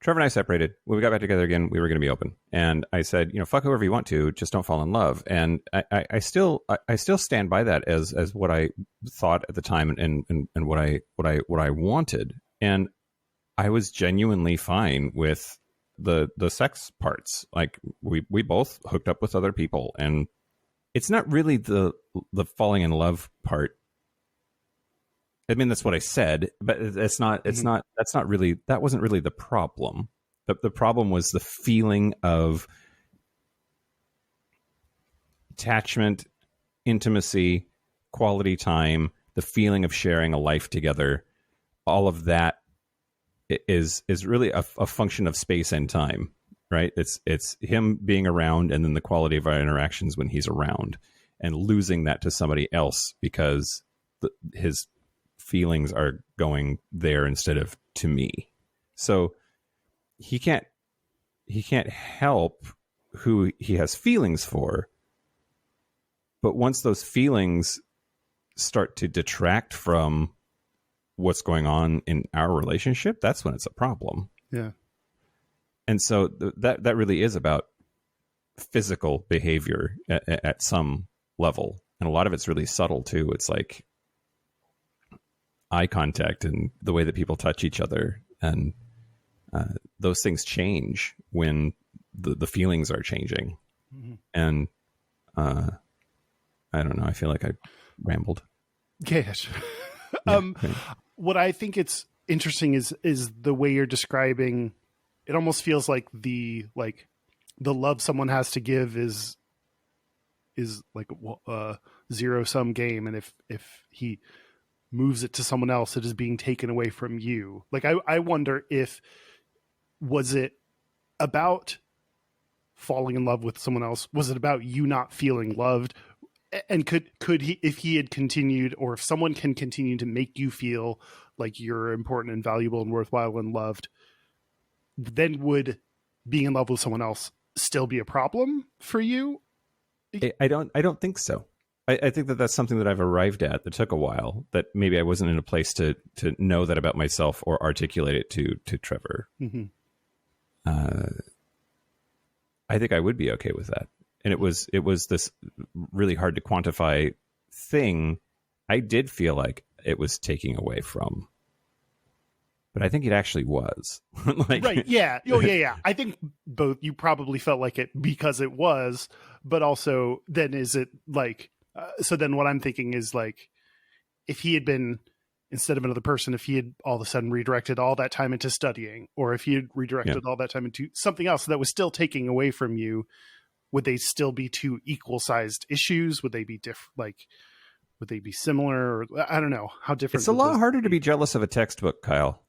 and I separated. When we got back together again, we were going to be open. And I said, fuck whoever you want to, just don't fall in love. And I still stand by that as what I thought at the time and what I wanted. And I was genuinely fine with the sex parts. Like we both hooked up with other people, and it's not really the falling in love part. I mean, that's what I said, but that's not really, that wasn't really the problem. The problem was the feeling of attachment, intimacy, quality time, the feeling of sharing a life together. All of that is really a function of space and time, right? It's him being around, and then the quality of our interactions when he's around, and losing that to somebody else because his feelings are going there instead of to me. So he can't help who he has feelings for. But once those feelings start to detract from what's going on in our relationship, that's when it's a problem. Yeah. And so that really is about physical behavior at some level. And a lot of it's really subtle too. It's like eye contact and the way that people touch each other, and those things change when the feelings are changing. Mm-hmm. And I don't know, I feel like I rambled. Gayish. Okay. What I think it's interesting is the way you're describing. It almost feels like the love someone has to give is like a zero sum game, and if he moves it to someone else, it is being taken away from you. Like, I wonder was it about falling in love with someone else? Was it about you not feeling loved? And could he, if he had continued, or if someone can continue to make you feel like you're important and valuable and worthwhile and loved, then would being in love with someone else still be a problem for you? I don't think so. I think that's something that I've arrived at that took a while, that maybe I wasn't in a place to know that about myself or articulate it to Trevor. Mm-hmm. I think I would be okay with that. And it was this really hard to quantify thing. I did feel like it was taking away from, but I think it actually was. Like, right. Yeah. Oh, yeah. I think both. You probably felt like it because it was, but also then is it like, so then what I'm thinking is like, if he had been, instead of another person, if he had all of a sudden redirected all that time into studying, or if he had redirected all that time into something else that was still taking away from you, would they still be two equal sized issues? Would they be different? Would they be similar? Or, I don't know how different. It's a lot harder to be jealous of a textbook, Kyle.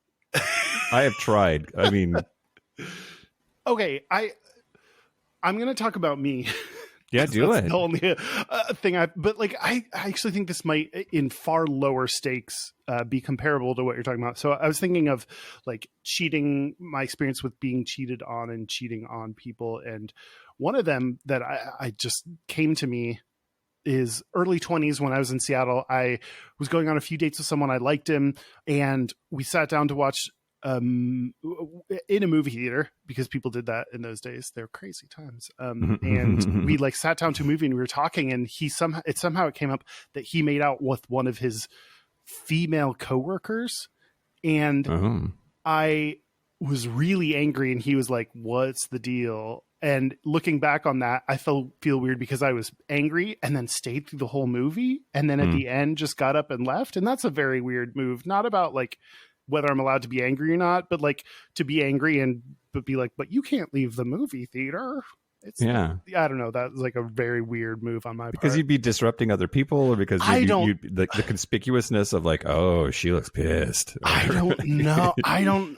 I have tried. I mean, okay, I'm going to talk about me. Yeah, do it. The only thing but like, I actually think this might, in far lower stakes, be comparable to what you're talking about. So I was thinking of like cheating, my experience with being cheated on and cheating on people. And one of them that I just came to me his early 20s when I was in Seattle. I was going on a few dates with someone. I liked him, and we sat down to watch in a movie theater, because people did that in those days. They're crazy times. And we like sat down to a movie and we were talking, and somehow it came up that he made out with one of his female coworkers, and I was really angry, and he was like, "What's the deal?" And looking back on that, I feel weird because I was angry and then stayed through the whole movie, and then at the end just got up and left. And that's a very weird move. Not about like whether I'm allowed to be angry or not, but like to be angry but be like, "But you can't leave the movie theater." It's I don't know. That was like a very weird move on my part. Because you'd be disrupting other people, or because the conspicuousness of like, oh, she looks pissed. I don't know.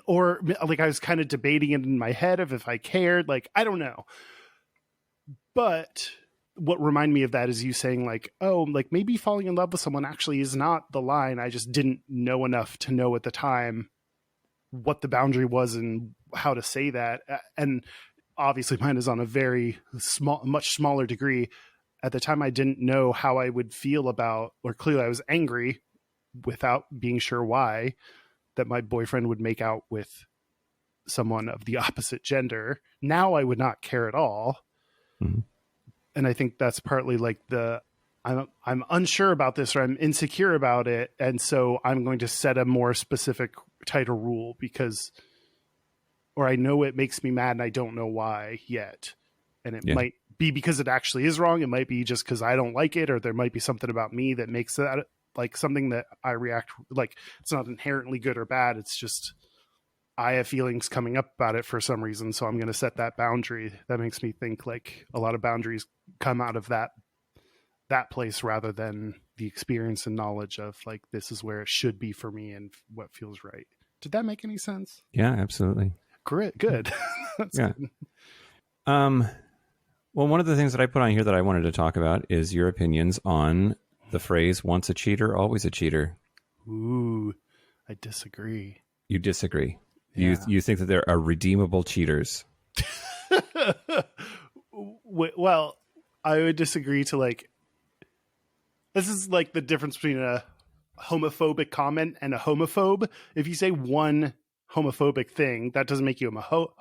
Or like I was kind of debating it in my head of if I cared. Like, I don't know. But what reminded me of that is you saying like, oh, like maybe falling in love with someone actually is not the line. I just didn't know enough to know at the time what the boundary was and how to say that. And obviously mine is on a very much smaller degree. At the time, I didn't know how I would feel about, or clearly I was angry without being sure why, that my boyfriend would make out with someone of the opposite gender. Now I would not care at all. Mm-hmm. And I think that's partly like I'm unsure about this, or I'm insecure about it. And so I'm going to set a more specific, tighter rule or I know it makes me mad and I don't know why yet. And it might be because it actually is wrong. It might be just because I don't like it, or there might be something about me that makes that like something that I react like. It's not inherently good or bad. It's just I have feelings coming up about it for some reason. So I'm going to set that boundary. That makes me think like a lot of boundaries come out of that place rather than the experience and knowledge of like, this is where it should be for me and what feels right. Did that make any sense? Yeah, absolutely. Great. Good. That's good. Well, one of the things that I put on here that I wanted to talk about is your opinions on the phrase "once a cheater, always a cheater." Ooh, I disagree. You disagree. Yeah. You think that there are redeemable cheaters. Well, I would disagree to like, this is like the difference between a homophobic comment and a homophobe. If you say one homophobic thing, that doesn't make you a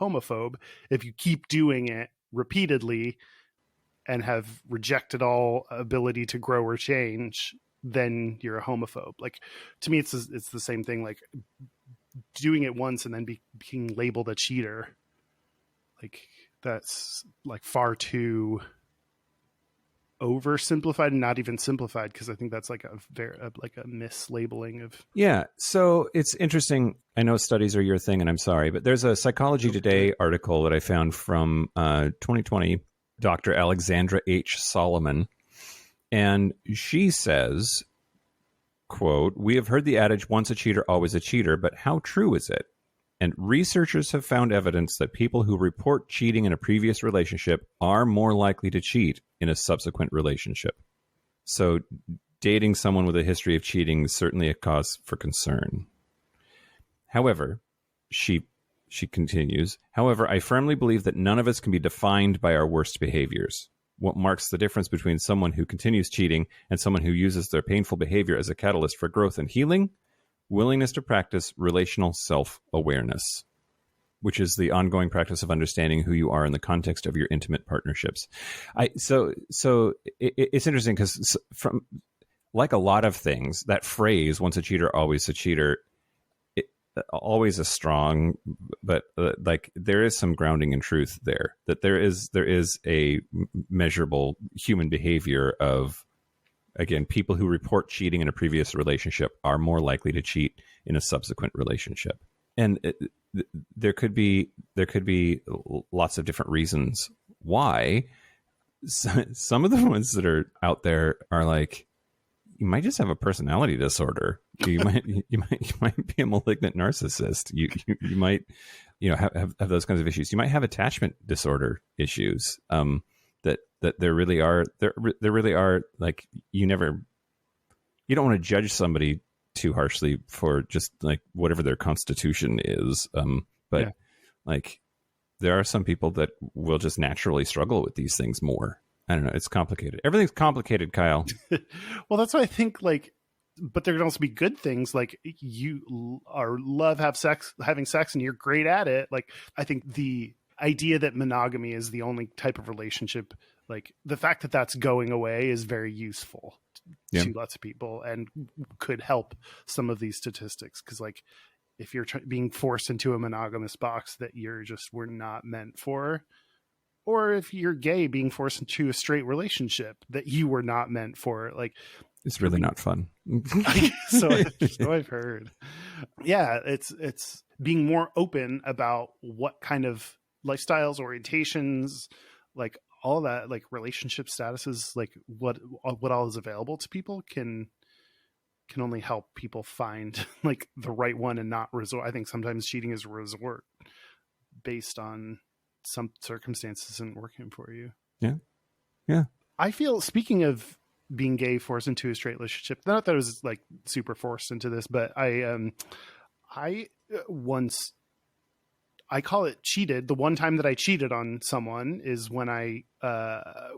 homophobe. If you keep doing it repeatedly and have rejected all ability to grow or change, then you're a homophobe. Like, to me, it's the same thing. Like doing it once and then being labeled a cheater. Like that's like far too oversimplified and not even simplified, because I think that's like a mislabeling of. Yeah. So it's interesting. I know studies are your thing, and I'm sorry, but there's a Psychology Today article that I found from 2020, Dr. Alexandra H. Solomon. And she says, quote, "We have heard the adage, once a cheater, always a cheater, but how true is it? And researchers have found evidence that people who report cheating in a previous relationship are more likely to cheat in a subsequent relationship. So dating someone with a history of cheating is certainly a cause for concern. However," she continues, "however, I firmly believe that none of us can be defined by our worst behaviors. What marks the difference between someone who continues cheating and someone who uses their painful behavior as a catalyst for growth and healing? Willingness to practice relational self-awareness, which is the ongoing practice of understanding who you are in the context of your intimate partnerships." So it's interesting because from like a lot of things, that phrase, once a cheater, always a cheater, always a strong, but like there is some grounding in truth there, that there is a measurable human behavior of, again, people who report cheating in a previous relationship are more likely to cheat in a subsequent relationship. And there could be lots of different reasons why. Some of the ones that are out there are like, you might just have a personality disorder. You might be a malignant narcissist. You might have those kinds of issues. You might have attachment disorder issues. That there really are like, you don't want to judge somebody too harshly for just like whatever their constitution is. Like there are some people that will just naturally struggle with these things more. I don't know. It's complicated. Everything's complicated, Kyle. Well, that's what I think. Like, but there can also be good things. Like love having sex, and you're great at it. Like, I think the idea that monogamy is the only type of relationship, like the fact that that's going away, is very useful to lots of people and could help some of these statistics. Because, like, if you're being forced into a monogamous box that were not meant for, or if you're gay being forced into a straight relationship that you were not meant for, like, it's really not fun. so I've heard. Yeah, it's being more open about what kind of lifestyles, orientations, like all that, like relationship statuses, like what all is available to people can only help people find like the right one and not resort. I think sometimes cheating is a resort based on some circumstances isn't working for you. Yeah. I feel, speaking of being gay forced into a straight relationship, not that I was like super forced into this, but I once, I call it cheated. The one time that I cheated on someone is when I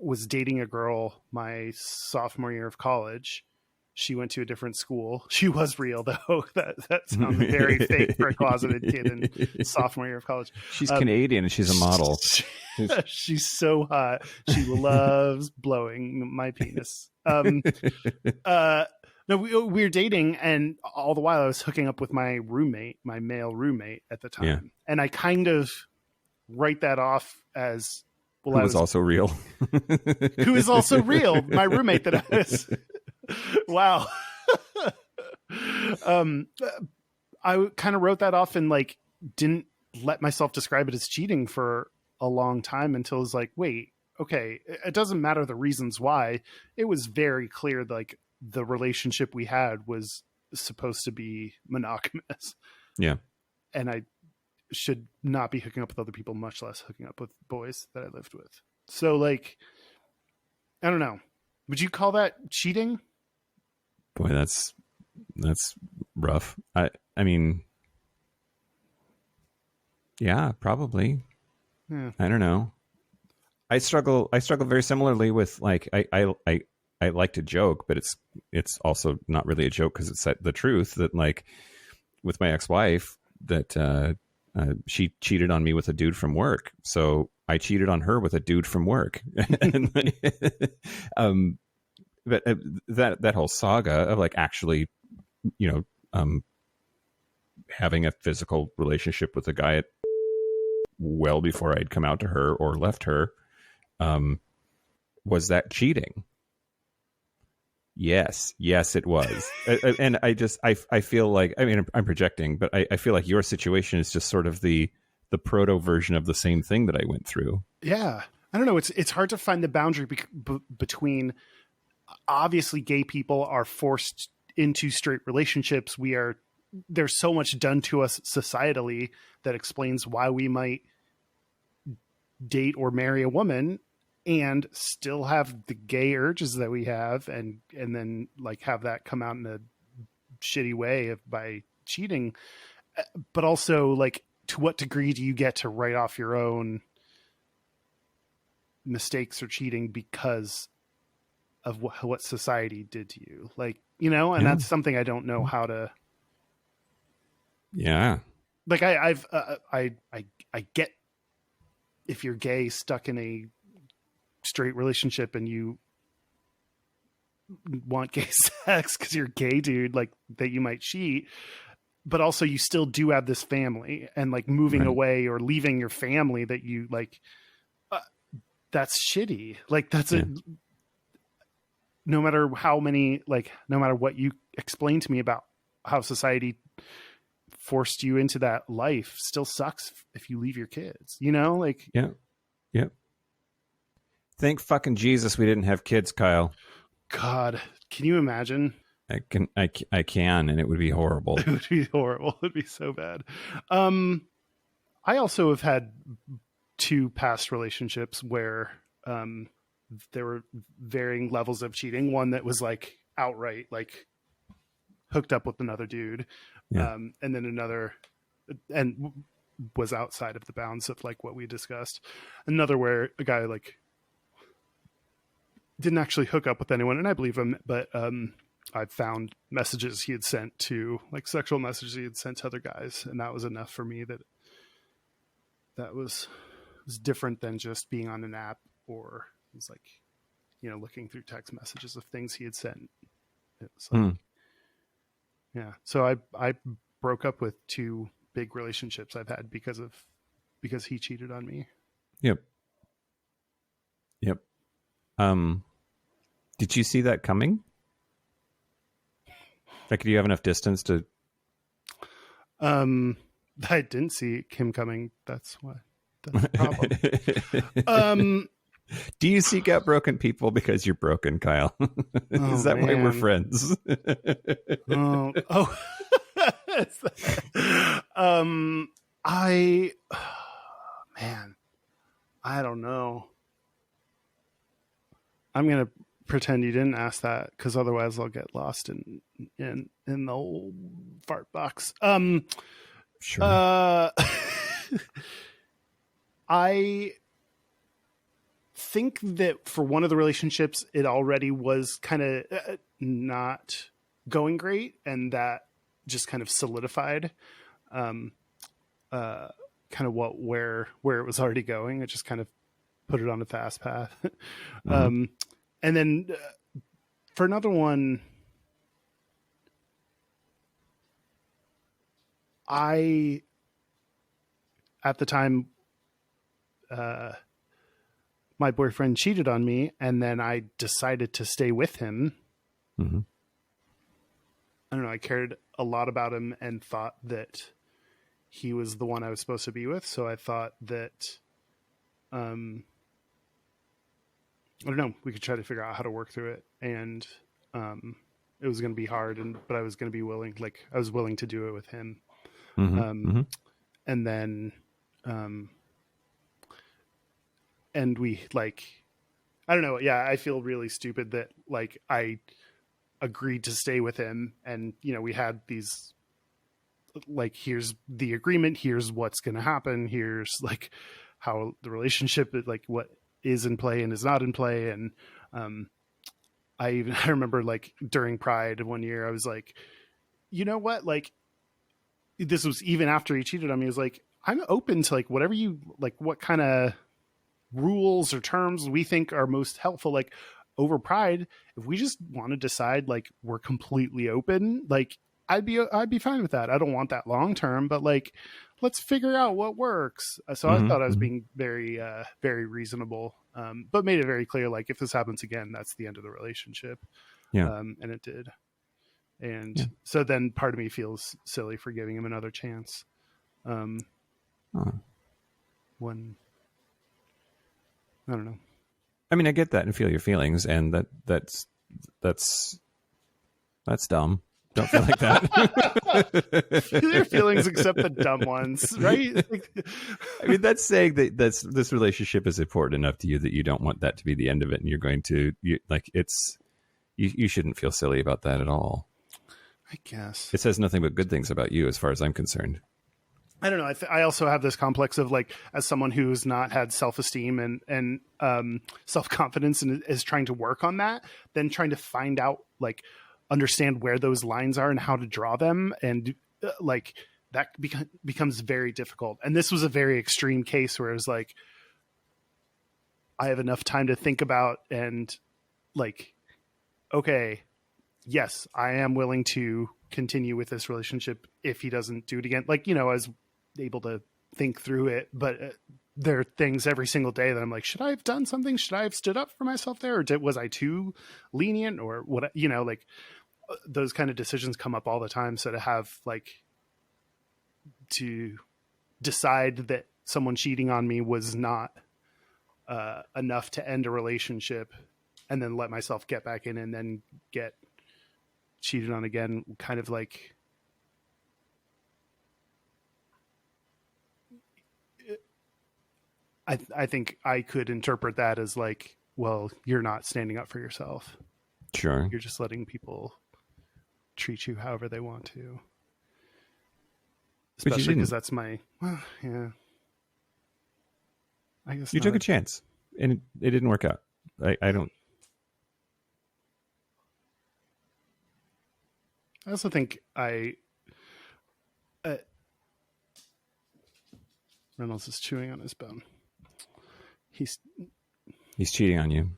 was dating a girl my sophomore year of college. She went to a different school. She was real, though. That sounds very fake for a closeted kid in sophomore year of college. She's Canadian and she's a model. She's so hot. She loves blowing my penis. No, we were dating, and all the while I was hooking up with my roommate, my male roommate at the time. Yeah. And I kind of write that off as, well, who was also real. Who is also real. My roommate that I was... Wow. I kind of wrote that off and like didn't let myself describe it as cheating for a long time until it was like, wait, okay, it doesn't matter the reasons why. It was very clear, like, the relationship we had was supposed to be monogamous. Yeah. And I should not be hooking up with other people, much less hooking up with boys that I lived with. So, like, I don't know. Would you call that cheating? Boy, that's rough. I mean, yeah, probably. Yeah. I don't know. I struggle very similarly with, like, I like to joke, but it's also not really a joke because it's the truth that, like, with my ex-wife, that she cheated on me with a dude from work. So I cheated on her with a dude from work. But that whole saga of, like, actually, having a physical relationship with a guy well before I'd come out to her or left her, was that cheating? Yes, it was. And I feel like, I mean, I'm projecting, but I feel like your situation is just sort of the proto version of the same thing that I went through. Yeah. I don't know. It's hard to find the boundary between, obviously gay people are forced into straight relationships. There's so much done to us societally that explains why we might date or marry a woman and still have the gay urges that we have, and then, like, have that come out in a shitty way by cheating. But also, like, to what degree do you get to write off your own mistakes or cheating because of what society did to you? Like, and that's something I don't know how to. Yeah. Like, I get if you're gay, stuck in a straight relationship and you want gay sex because you're gay, dude, like, that you might cheat, but also you still do have this family, and, like, moving away or leaving your family that you like, that's shitty. Like, that's no matter how many, like, no matter what you explain to me about how society forced you into that life, still sucks if you leave your kids, like. Yeah. Thank fucking Jesus we didn't have kids, Kyle. God, can you imagine? I can, and it would be horrible. It would be horrible. It would be so bad. I also have had 2 past relationships where there were varying levels of cheating. One that was, like, outright, like, hooked up with another dude. Yeah. And then another, and was outside of the bounds of, like, what we discussed. Another where a guy, like, didn't actually hook up with anyone, and I believe him, but I found messages he had sent to, like, sexual messages he had sent to other guys, and that was enough for me that was different than just being on an app, or it was like, you know, looking through text messages of things he had sent. It was like, yeah. So I broke up with 2 big relationships I've had because he cheated on me. Yep. Did you see that coming? Like, do you have enough distance to? I didn't see him coming. That's the problem. Do you seek out broken people because you're broken, Kyle? Is that why we're friends? I don't know. I'm gonna pretend you didn't ask that, because otherwise I'll get lost in the old fart box. Sure. I think that for one of the relationships, it already was kind of not going great, and that just kind of solidified kind of where it was already going. It just kind of put it on a fast path. And then for another one, at the time, my boyfriend cheated on me, and then I decided to stay with him. Mm-hmm. I don't know. I cared a lot about him and thought that he was the one I was supposed to be with. So I thought that, I don't know, we could try to figure out how to work through it. And it was going to be hard, but I was going to be willing. Like, I was willing to do it with him. And then, and we, like, I don't know. Yeah, I feel really stupid that, like, I agreed to stay with him, and, you know, we had these, like, here's the agreement, here's what's going to happen, here's, like, how the relationship is, like, what is in play and is not in play. And I remember, like, during Pride one year, I was like, you know what, like, this was even after he cheated on me. I was like, I'm open to, like, whatever you, like, what kind of rules or terms we think are most helpful, like, over Pride. If we just want to decide, like, we're completely open, like, I'd be fine with that. I don't want that long term, but, like, let's figure out what works. So I thought I was being very, very reasonable, but made it very clear, like, if this happens again, that's the end of the relationship. Yeah. And it did. And so then part of me feels silly for giving him another chance. When, I don't know. I mean, I get that and feel your feelings, and that's dumb. Don't feel like that. Feel your feelings, except the dumb ones, right? I mean, that's saying that this relationship is important enough to you that you don't want that to be the end of it, and you're going to, you shouldn't feel silly about that at all. I guess it says nothing but good things about you, as far as I'm concerned. I don't know. I also have this complex of, like, as someone who's not had self-esteem and self-confidence and is trying to work on that, then trying to find out, like, understand where those lines are and how to draw them. And like, that becomes very difficult. And this was a very extreme case where it was like, I have enough time to think about, and, like, okay, yes, I am willing to continue with this relationship if he doesn't do it again. Like, you know, I was able to think through it, but there are things every single day that I'm like, should I have done something? Should I have stood up for myself there? Or was I too lenient, or what, you know, like, those kind of decisions come up all the time. So to have, like, to decide that someone cheating on me was not enough to end a relationship, and then let myself get back in and then get cheated on again, kind of like, I think I could interpret that as, like, well, you're not standing up for yourself. Sure. You're just letting people treat you however they want to. Especially because that's my, well, yeah. I guess you took a chance, and it didn't work out. I don't. I also think Reynolds is chewing on his bone. He's cheating on you.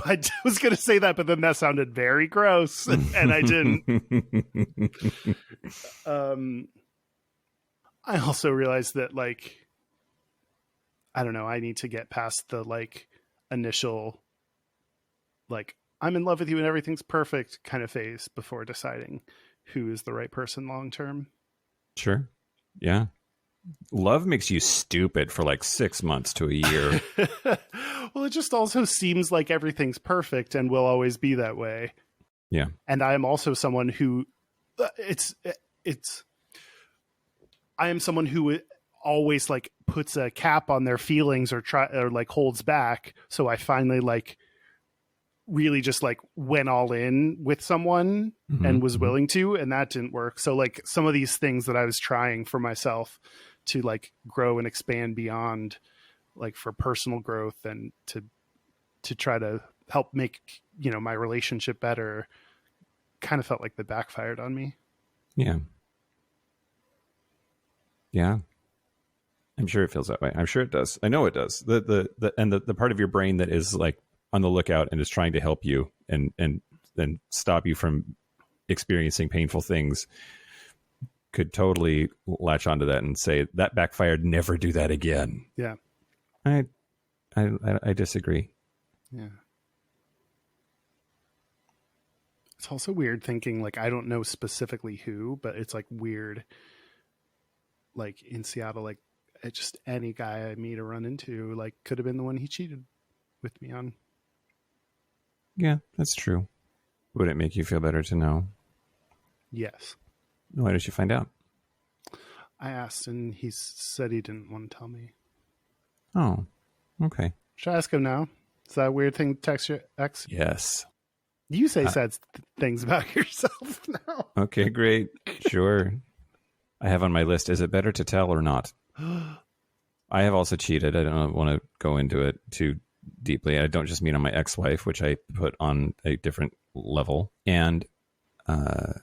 I was going to say that, but then that sounded very gross, and I didn't. I also realized that, like, I don't know, I need to get past the, like, initial, like, I'm in love with you and everything's perfect kind of phase before deciding who is the right person long term. Sure. Yeah. Love makes you stupid for like 6 months to a year. Well, it just also seems like everything's perfect and will always be that way. Yeah. And I am also someone who I am someone who always like puts a cap on their feelings or like holds back. So I finally like really just like went all in with someone and was willing to, and that didn't work. So like some of these things that I was trying for myself to like grow and expand beyond, like for personal growth and to try to help make, you know, my relationship better, kind of felt like they backfired on me. Yeah. Yeah. I'm sure it feels that way. I'm sure it does. I know it does. The part of your brain that is like on the lookout and is trying to help you and stop you from experiencing painful things could totally latch onto that and say that backfired. Never do that again. Yeah. I disagree. Yeah. It's also weird thinking, like, I don't know specifically who, but it's like weird, like in Seattle, like just any guy I meet or run into, like, could have been the one he cheated with me on. Yeah, that's true. Would it make you feel better to know? Yes. Why did you find out? I asked, and he said he didn't want to tell me. Oh, okay. Should I ask him now? Is that a weird thing to text your ex? Yes. You say sad things about yourself now. Okay, great. Sure. I have on my list, is it better to tell or not? I have also cheated. I don't want to go into it too deeply. I don't just mean on my ex-wife, which I put on a different level. And I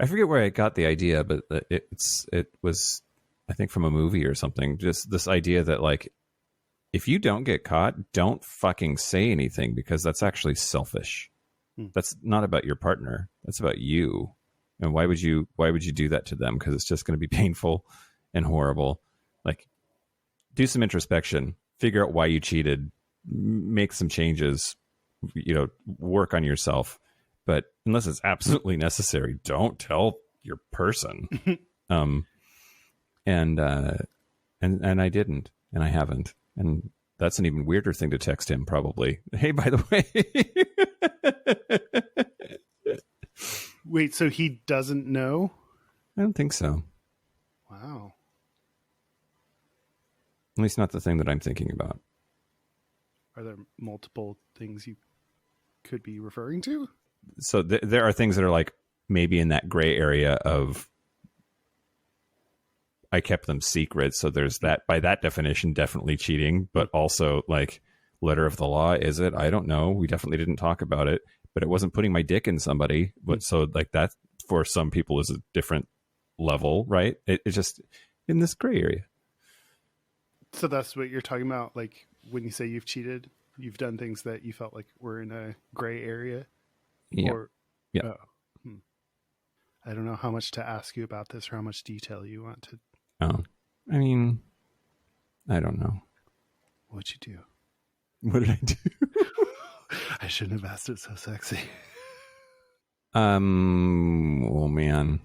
forget where I got the idea, but it was, I think, from a movie or something. Just this idea that, like, if you don't get caught, don't fucking say anything, because that's actually selfish. That's not about your partner. That's about you. And why would you do that to them? Because it's just going to be painful and horrible. Like, do some introspection, figure out why you cheated, make some changes, you know, work on yourself. But unless it's absolutely necessary, don't tell your person. And I didn't, and I haven't. And that's an even weirder thing to text him, probably. Hey, by the way. Wait, so he doesn't know? I don't think so. Wow. At least not the thing that I'm thinking about. Are there multiple things you could be referring to? So there are things that are like maybe in that gray area of I kept them secret. So there's that, by that definition, definitely cheating, but also like letter of the law. Is it? I don't know. We definitely didn't talk about it, but it wasn't putting my dick in somebody. But so like that for some people is a different level, right? It's just in this gray area. So that's what you're talking about. Like when you say you've cheated, you've done things that you felt like were in a gray area. Yeah. Yeah. I don't know how much to ask you about this or how much detail you want to. Oh, I mean, I don't know. What'd you do? What did I do? I shouldn't have asked it so sexy. Oh man.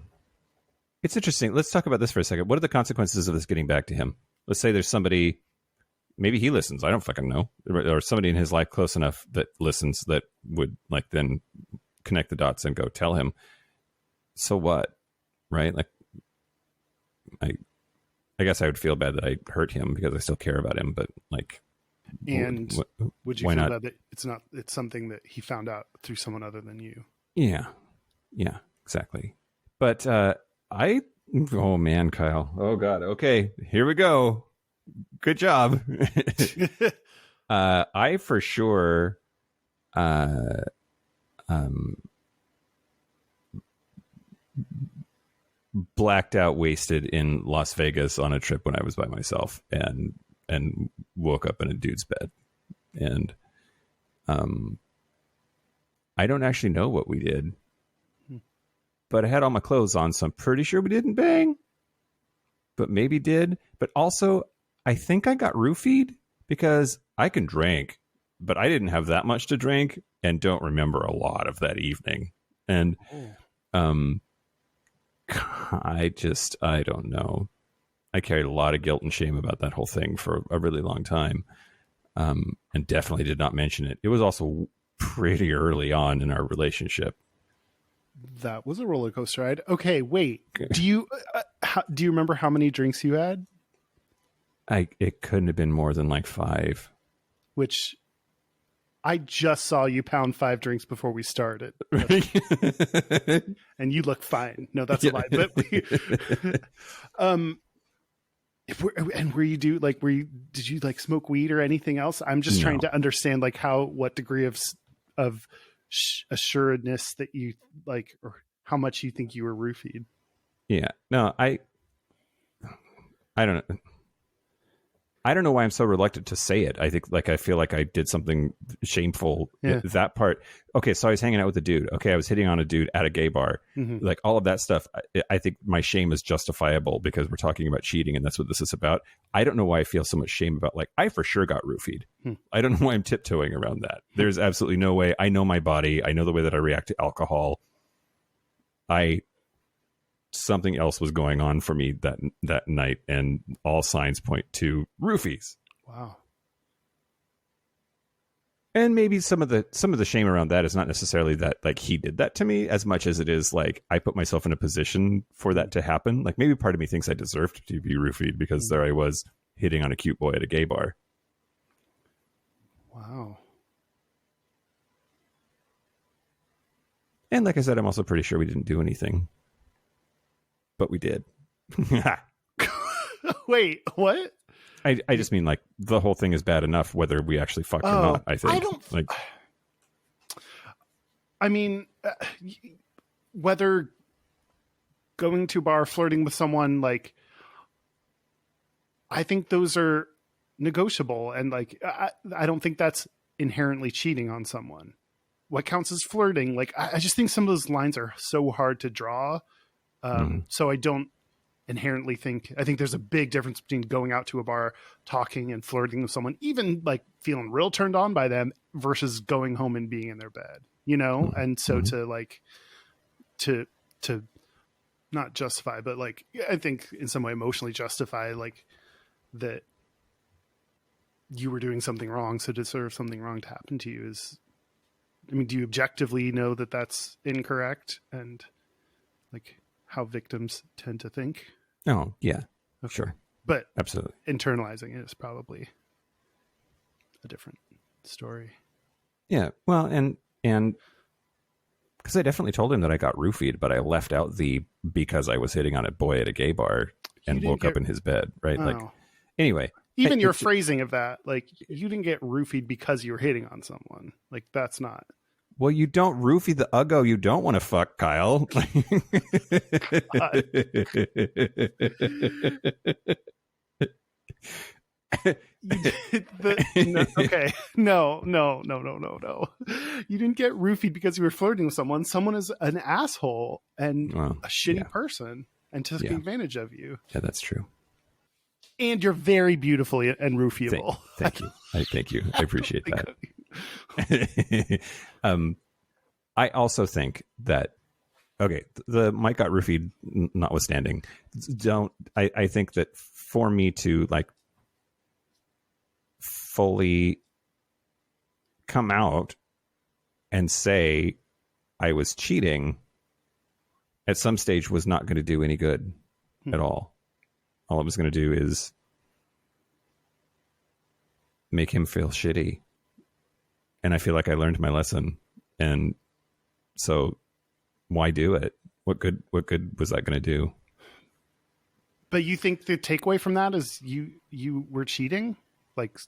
It's interesting. Let's talk about this for a second. What are the consequences of this getting back to him? Let's say there's somebody, maybe he listens. I don't fucking know. Or somebody in his life close enough that listens that would like then connect the dots and go tell him. So what? Right? Like, I guess I would feel bad that I hurt him because I still care about him, but like, and would you why feel not? bad that it's something that he found out through someone other than you? Yeah, exactly. But oh man, Kyle. Oh God. Okay, here we go. Good job. I for sure, blacked out, wasted in Las Vegas on a trip when I was by myself, and woke up in a dude's bed. And I don't actually know what we did, but I had all my clothes on, so I'm pretty sure we didn't bang, but maybe did. But also, I think I got roofied because I can drink, but I didn't have that much to drink and don't remember a lot of that evening. And I don't know. I carried a lot of guilt and shame about that whole thing for a really long time, and definitely did not mention it. It was also pretty early on in our relationship. That was a roller coaster ride. Okay, wait. Do you remember how many drinks you had? It couldn't have been more than like 5. Which I just saw you pound 5 drinks before we started. And you look fine. No, that's a lie. But and did you like smoke weed or anything else? I'm just trying to understand like what degree of assuredness that you like, or how much you think you were roofied. Yeah, no, I don't know. I don't know why I'm so reluctant to say it. I think I feel like I did something shameful. Yeah. That part. Okay, so I was hanging out with a dude. Okay, I was hitting on a dude at a gay bar. Mm-hmm. Like all of that stuff. I think my shame is justifiable because we're talking about cheating and that's what this is about. I don't know why I feel so much shame about I for sure got roofied. I don't know why I'm tiptoeing around that. There's absolutely no way. I know my body. I know the way that I react to alcohol. Something else was going on for me that night, and all signs point to roofies. Wow. And maybe some of the shame around that is not necessarily that like he did that to me as much as it is like I put myself in a position for that to happen. Like maybe part of me thinks I deserved to be roofied because there I was hitting on a cute boy at a gay bar. Wow. And like I said, I'm also pretty sure we didn't do anything. But we did. Wait, what? I just mean like the whole thing is bad enough whether we actually fucked or not. I think. I don't like. I mean, whether going to a bar, flirting with someone, like, I think those are negotiable, and like, I don't think that's inherently cheating on someone. What counts as flirting? Like, I just think some of those lines are so hard to draw. So I don't inherently think, I think there's a big difference between going out to a bar, talking and flirting with someone, even like feeling real turned on by them versus going home and being in their bed, you know? And so to like, to not justify, but like, I think in some way emotionally justify like that you were doing something wrong. So to deserve something wrong to happen to you is, I mean, do you objectively know that that's incorrect? And like, how victims tend to think. Oh, yeah. Okay. Sure. But absolutely, internalizing it is probably a different story. Yeah. Well, and because I definitely told him that I got roofied, but I left out because I was hitting on a boy at a gay bar and woke up in his bed, right? Oh. Like, anyway. Even your phrasing of that, like, you didn't get roofied because you were hitting on someone. Like, that's not. Well, you don't roofie the uggo you don't want to fuck, Kyle. Okay. No. You didn't get roofied because you were flirting with someone. Someone is an asshole and a shitty person and took advantage of you. Yeah, that's true. And you're very beautiful and roofiable. Thank you. Thank you. I appreciate that. I also think that, okay, the Mike got roofied notwithstanding, I think that for me to like fully come out and say I was cheating at some stage was not going to do any good at all. All it was going to do is make him feel shitty. And I feel like I learned my lesson. And so why do it? What good was that going to do? But you think the takeaway from that is you were cheating? Like,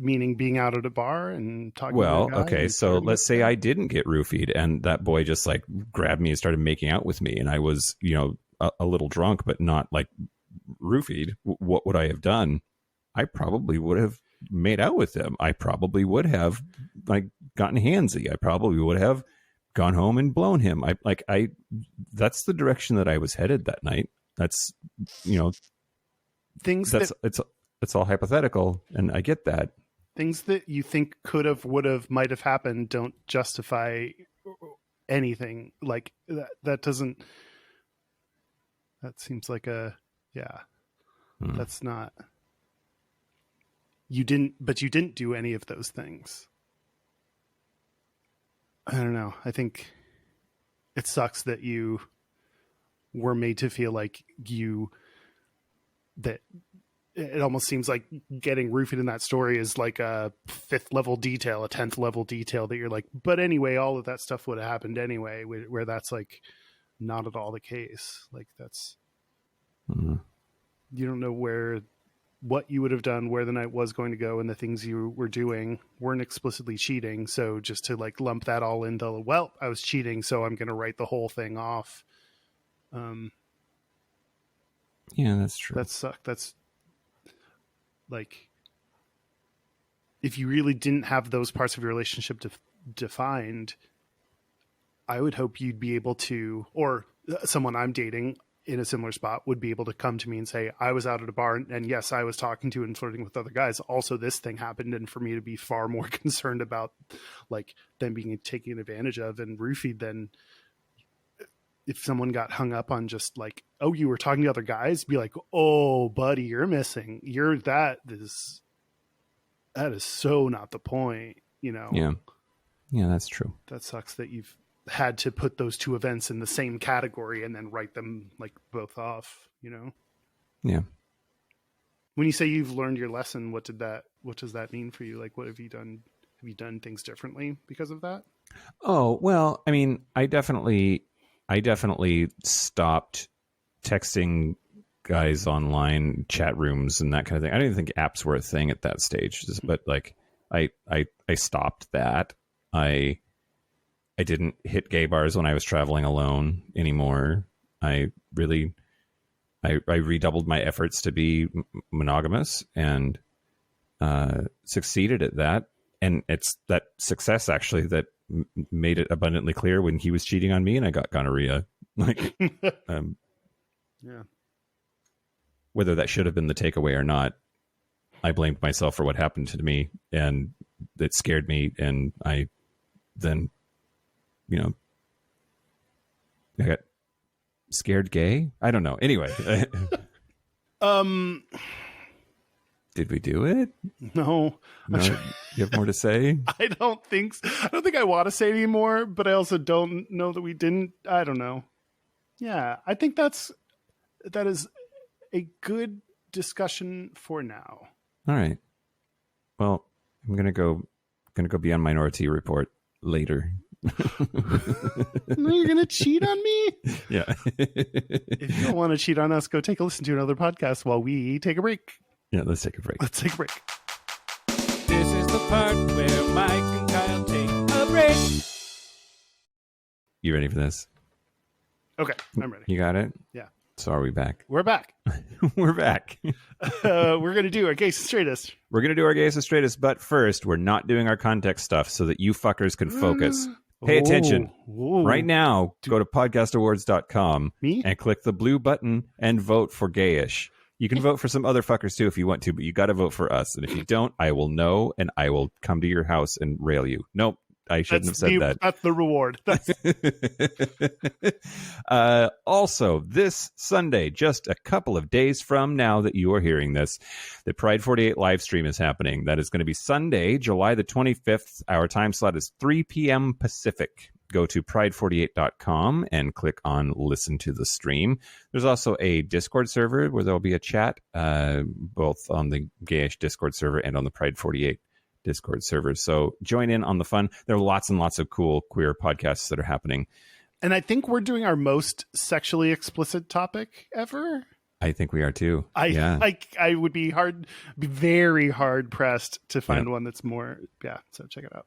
meaning being out at a bar and talking to a guy? Okay, so let's say I didn't get roofied and that boy just like grabbed me and started making out with me and I was, a little drunk, but not like roofied, what would I have done? I probably would have made out with him. I probably would have like gotten handsy. I probably would have gone home and blown him. That's the direction that I was headed that night. That's, things it's all hypothetical, and I get that. Things that you think could have, would have, might have happened don't justify anything like that. That seems like that's not, you didn't do any of those things. I don't know. I think it sucks that you were made to feel like that it almost seems like getting roofied in that story is like a 5th level detail, a 10th level detail that you're like, but anyway, all of that stuff would have happened anyway, where that's like not at all the case. Like that's, you don't know what you would have done, where the night was going to go, and the things you were doing weren't explicitly cheating. So just to like lump that all into, well, I was cheating, so I'm going to write the whole thing off. Yeah, that's true. That sucked. That's like, if you really didn't have those parts of your relationship defined, I would hope you'd be able to, or someone I'm dating in a similar spot would be able to come to me and say, I was out at a bar and yes, I was talking to and flirting with other guys. Also, this thing happened. And for me to be far more concerned about like them being taken advantage of and roofied than if someone got hung up on just like, oh, you were talking to other guys, be like, oh buddy, you're missing. That is so not the point, Yeah, that's true. That sucks that you've had to put those two events in the same category and then write them like both off, Yeah. When you say you've learned your lesson, what does that mean for you? Like, what have you done? Have you done things differently because of that? Oh, well, I mean, I definitely stopped texting guys online, chat rooms and that kind of thing. I didn't think apps were a thing at that stage, but like I stopped that. I didn't hit gay bars when I was traveling alone anymore. I redoubled my efforts to be monogamous and succeeded at that. And it's that success actually that made it abundantly clear when he was cheating on me and I got gonorrhea. Like, yeah. Whether that should have been the takeaway or not, I blamed myself for what happened to me, and it scared me. And I then, I got scared gay. I don't know. Anyway, did we do it? No. You have more to say? I don't think so. I don't think I want to say anymore, but I also don't know that we didn't. I don't know. Yeah, I think that is a good discussion for now. All right. Well, I'm gonna go be on Minority Report later. You're gonna cheat on me? Yeah. If you don't want to cheat on us, go take a listen to another podcast while we take a break. Yeah, let's take a break. Let's take a break. This is the part where Mike and Kyle take a break. You ready for this? Okay, I'm ready. You got it? Yeah. So are we back? We're back. We're back. We're going to do our Gayest and Straightest. We're going to do our Gayest and Straightest, but first, we're not doing our context stuff so that you fuckers can focus. Pay attention. Whoa. Right now, go to podcastawards.com and click the blue button and vote for Gayish. You can vote for some other fuckers too if you want to, but you got to vote for us. And if you don't, I will know and I will come to your house and rail you. Nope. I shouldn't have said that. That's the reward. Also, this Sunday, just a couple of days from now that you are hearing this, the Pride 48 live stream is happening. That is going to be Sunday, July the 25th. Our time slot is 3 p.m. Pacific. Go to pride48.com and click on listen to the stream. There's also a Discord server where there'll be a chat, both on the Gayish Discord server and on the Pride 48 Discord server. So join in on the fun. There are lots and lots of cool queer podcasts that are happening. And I think we're doing our most sexually explicit topic ever. I think we are too. I would be very hard pressed to find one that's more. Yeah. So check it out.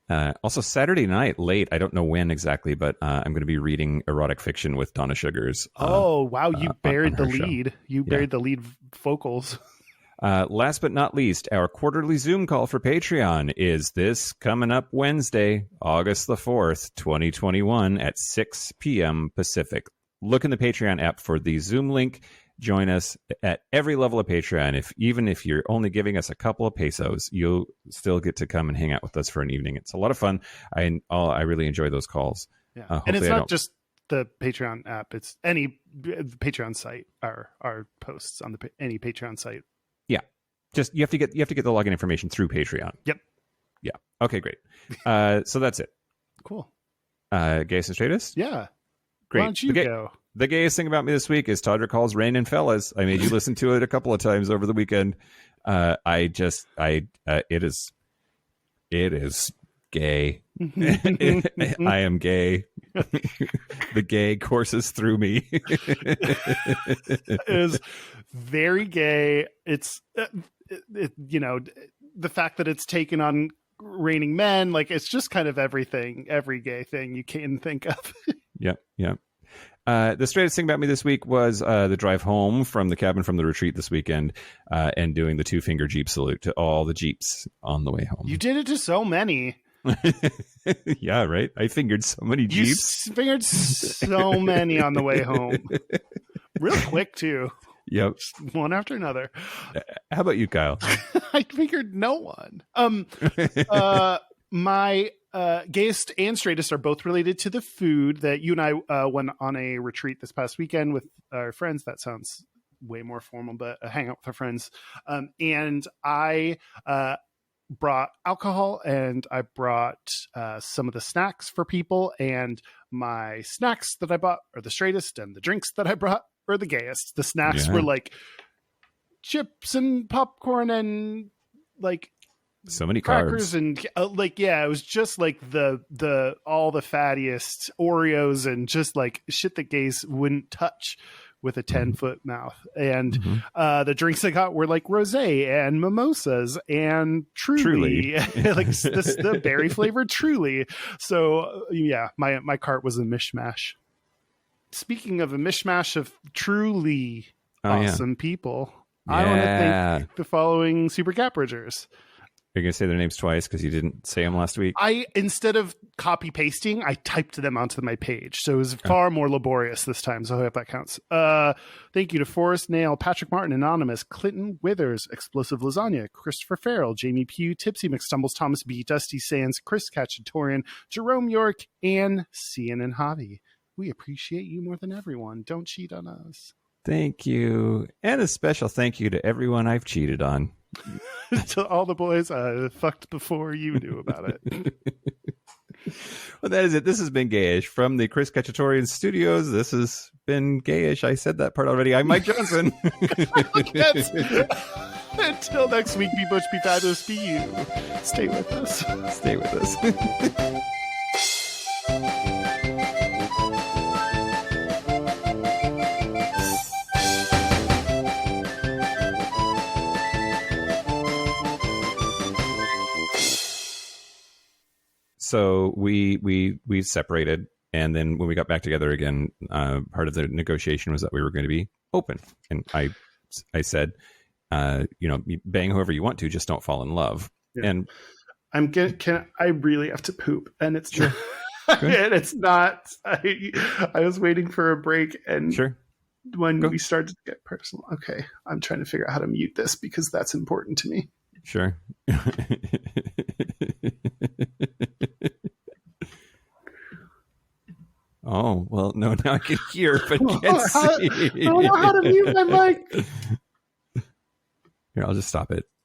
Also, Saturday night, late, I don't know when exactly, but I'm going to be reading erotic fiction with Donna Sugars. Oh, wow. You buried the her show. lead. You buried the lead vocals. Last but not least, our quarterly Zoom call for Patreon is this coming up Wednesday, August the 4th, 2021 at 6 p.m. Pacific. Look in the Patreon app for the Zoom link. Join us at every level of Patreon. Even if you're only giving us a couple of pesos, you'll still get to come and hang out with us for an evening. It's a lot of fun. I really enjoy those calls. Yeah. And it's not just the Patreon app. It's any Patreon site. Our posts on any Patreon site. Yeah. Just you have to get the login information through Patreon. Yep. Yeah. Okay, great. So that's it. Cool. Gayest and Straightest? Yeah. Great. Why don't you go? The gayest thing about me this week is Todd recalls Rain and Fellas. I made you listen to it a couple of times over the weekend. It is gay. I am gay. The gay courses through me. It is very gay. It's the fact that it's taken on Raining Men, like it's just kind of every gay thing you can think of. Yep. The straightest thing about me this week was the drive home from the cabin from the retreat this weekend and doing the 2-finger Jeep salute to all the Jeeps on the way home. You did it to so many. Yeah, right? I fingered so many Jeeps. You fingered so many on the way home. Real quick, too. Yep. One after another. How about you, Kyle? I figured no one. My Gayest and Straightest are both related to the food that you and I went on a retreat this past weekend with our friends. That sounds way more formal, but a hangout with our friends. And I brought alcohol and I brought some of the snacks for people. And my snacks that I bought are the Straightest, and the drinks that I brought are the Gayest. The snacks were like chips and popcorn and like so many crackers carbs and it was just like the all the fattiest Oreos and just like shit that gays wouldn't touch with a 10-foot mouth. And the drinks I got were like rosé and mimosas and Truly. Like the berry flavored Truly. So yeah, my cart was a mishmash. Speaking of a mishmash of truly awesome people, I want to thank the following Super Cat Bridgers. You're going to say their names twice because you didn't say them last week? Instead of copy pasting, I typed them onto my page. So it was far more laborious this time. So I hope that counts. Thank you to Forrest Nail, Patrick Martin, Anonymous, Clinton Withers, Explosive Lasagna, Christopher Farrell, Jamie Pugh, Tipsy McStumbles, Thomas B, Dusty Sands, Chris Cacciatorian, Jerome York, and Cian and Javi. We appreciate you more than everyone. Don't cheat on us. Thank you. And a special thank you to everyone I've cheated on. To all the boys I fucked before you knew about it. Well, that is it. This has been Gayish from the Chris Cacciatorian Studios. This has been Gayish. I said that part already. I'm Mike Johnson. Until next week, be butch, be fabulous, be you. Stay with us. Stay with us. So we separated, and then when we got back together again, part of the negotiation was that we were going to be open. And I said, bang whoever you want to, just don't fall in love. Yeah. And I really have to poop, and it's sure. And it's not. I was waiting for a break, and sure. When we started to get personal, okay, I'm trying to figure out how to mute this because that's important to me. Sure. Oh, well, no, now I can hear, but can't see. I don't know how to mute my mic. Here, I'll just stop it.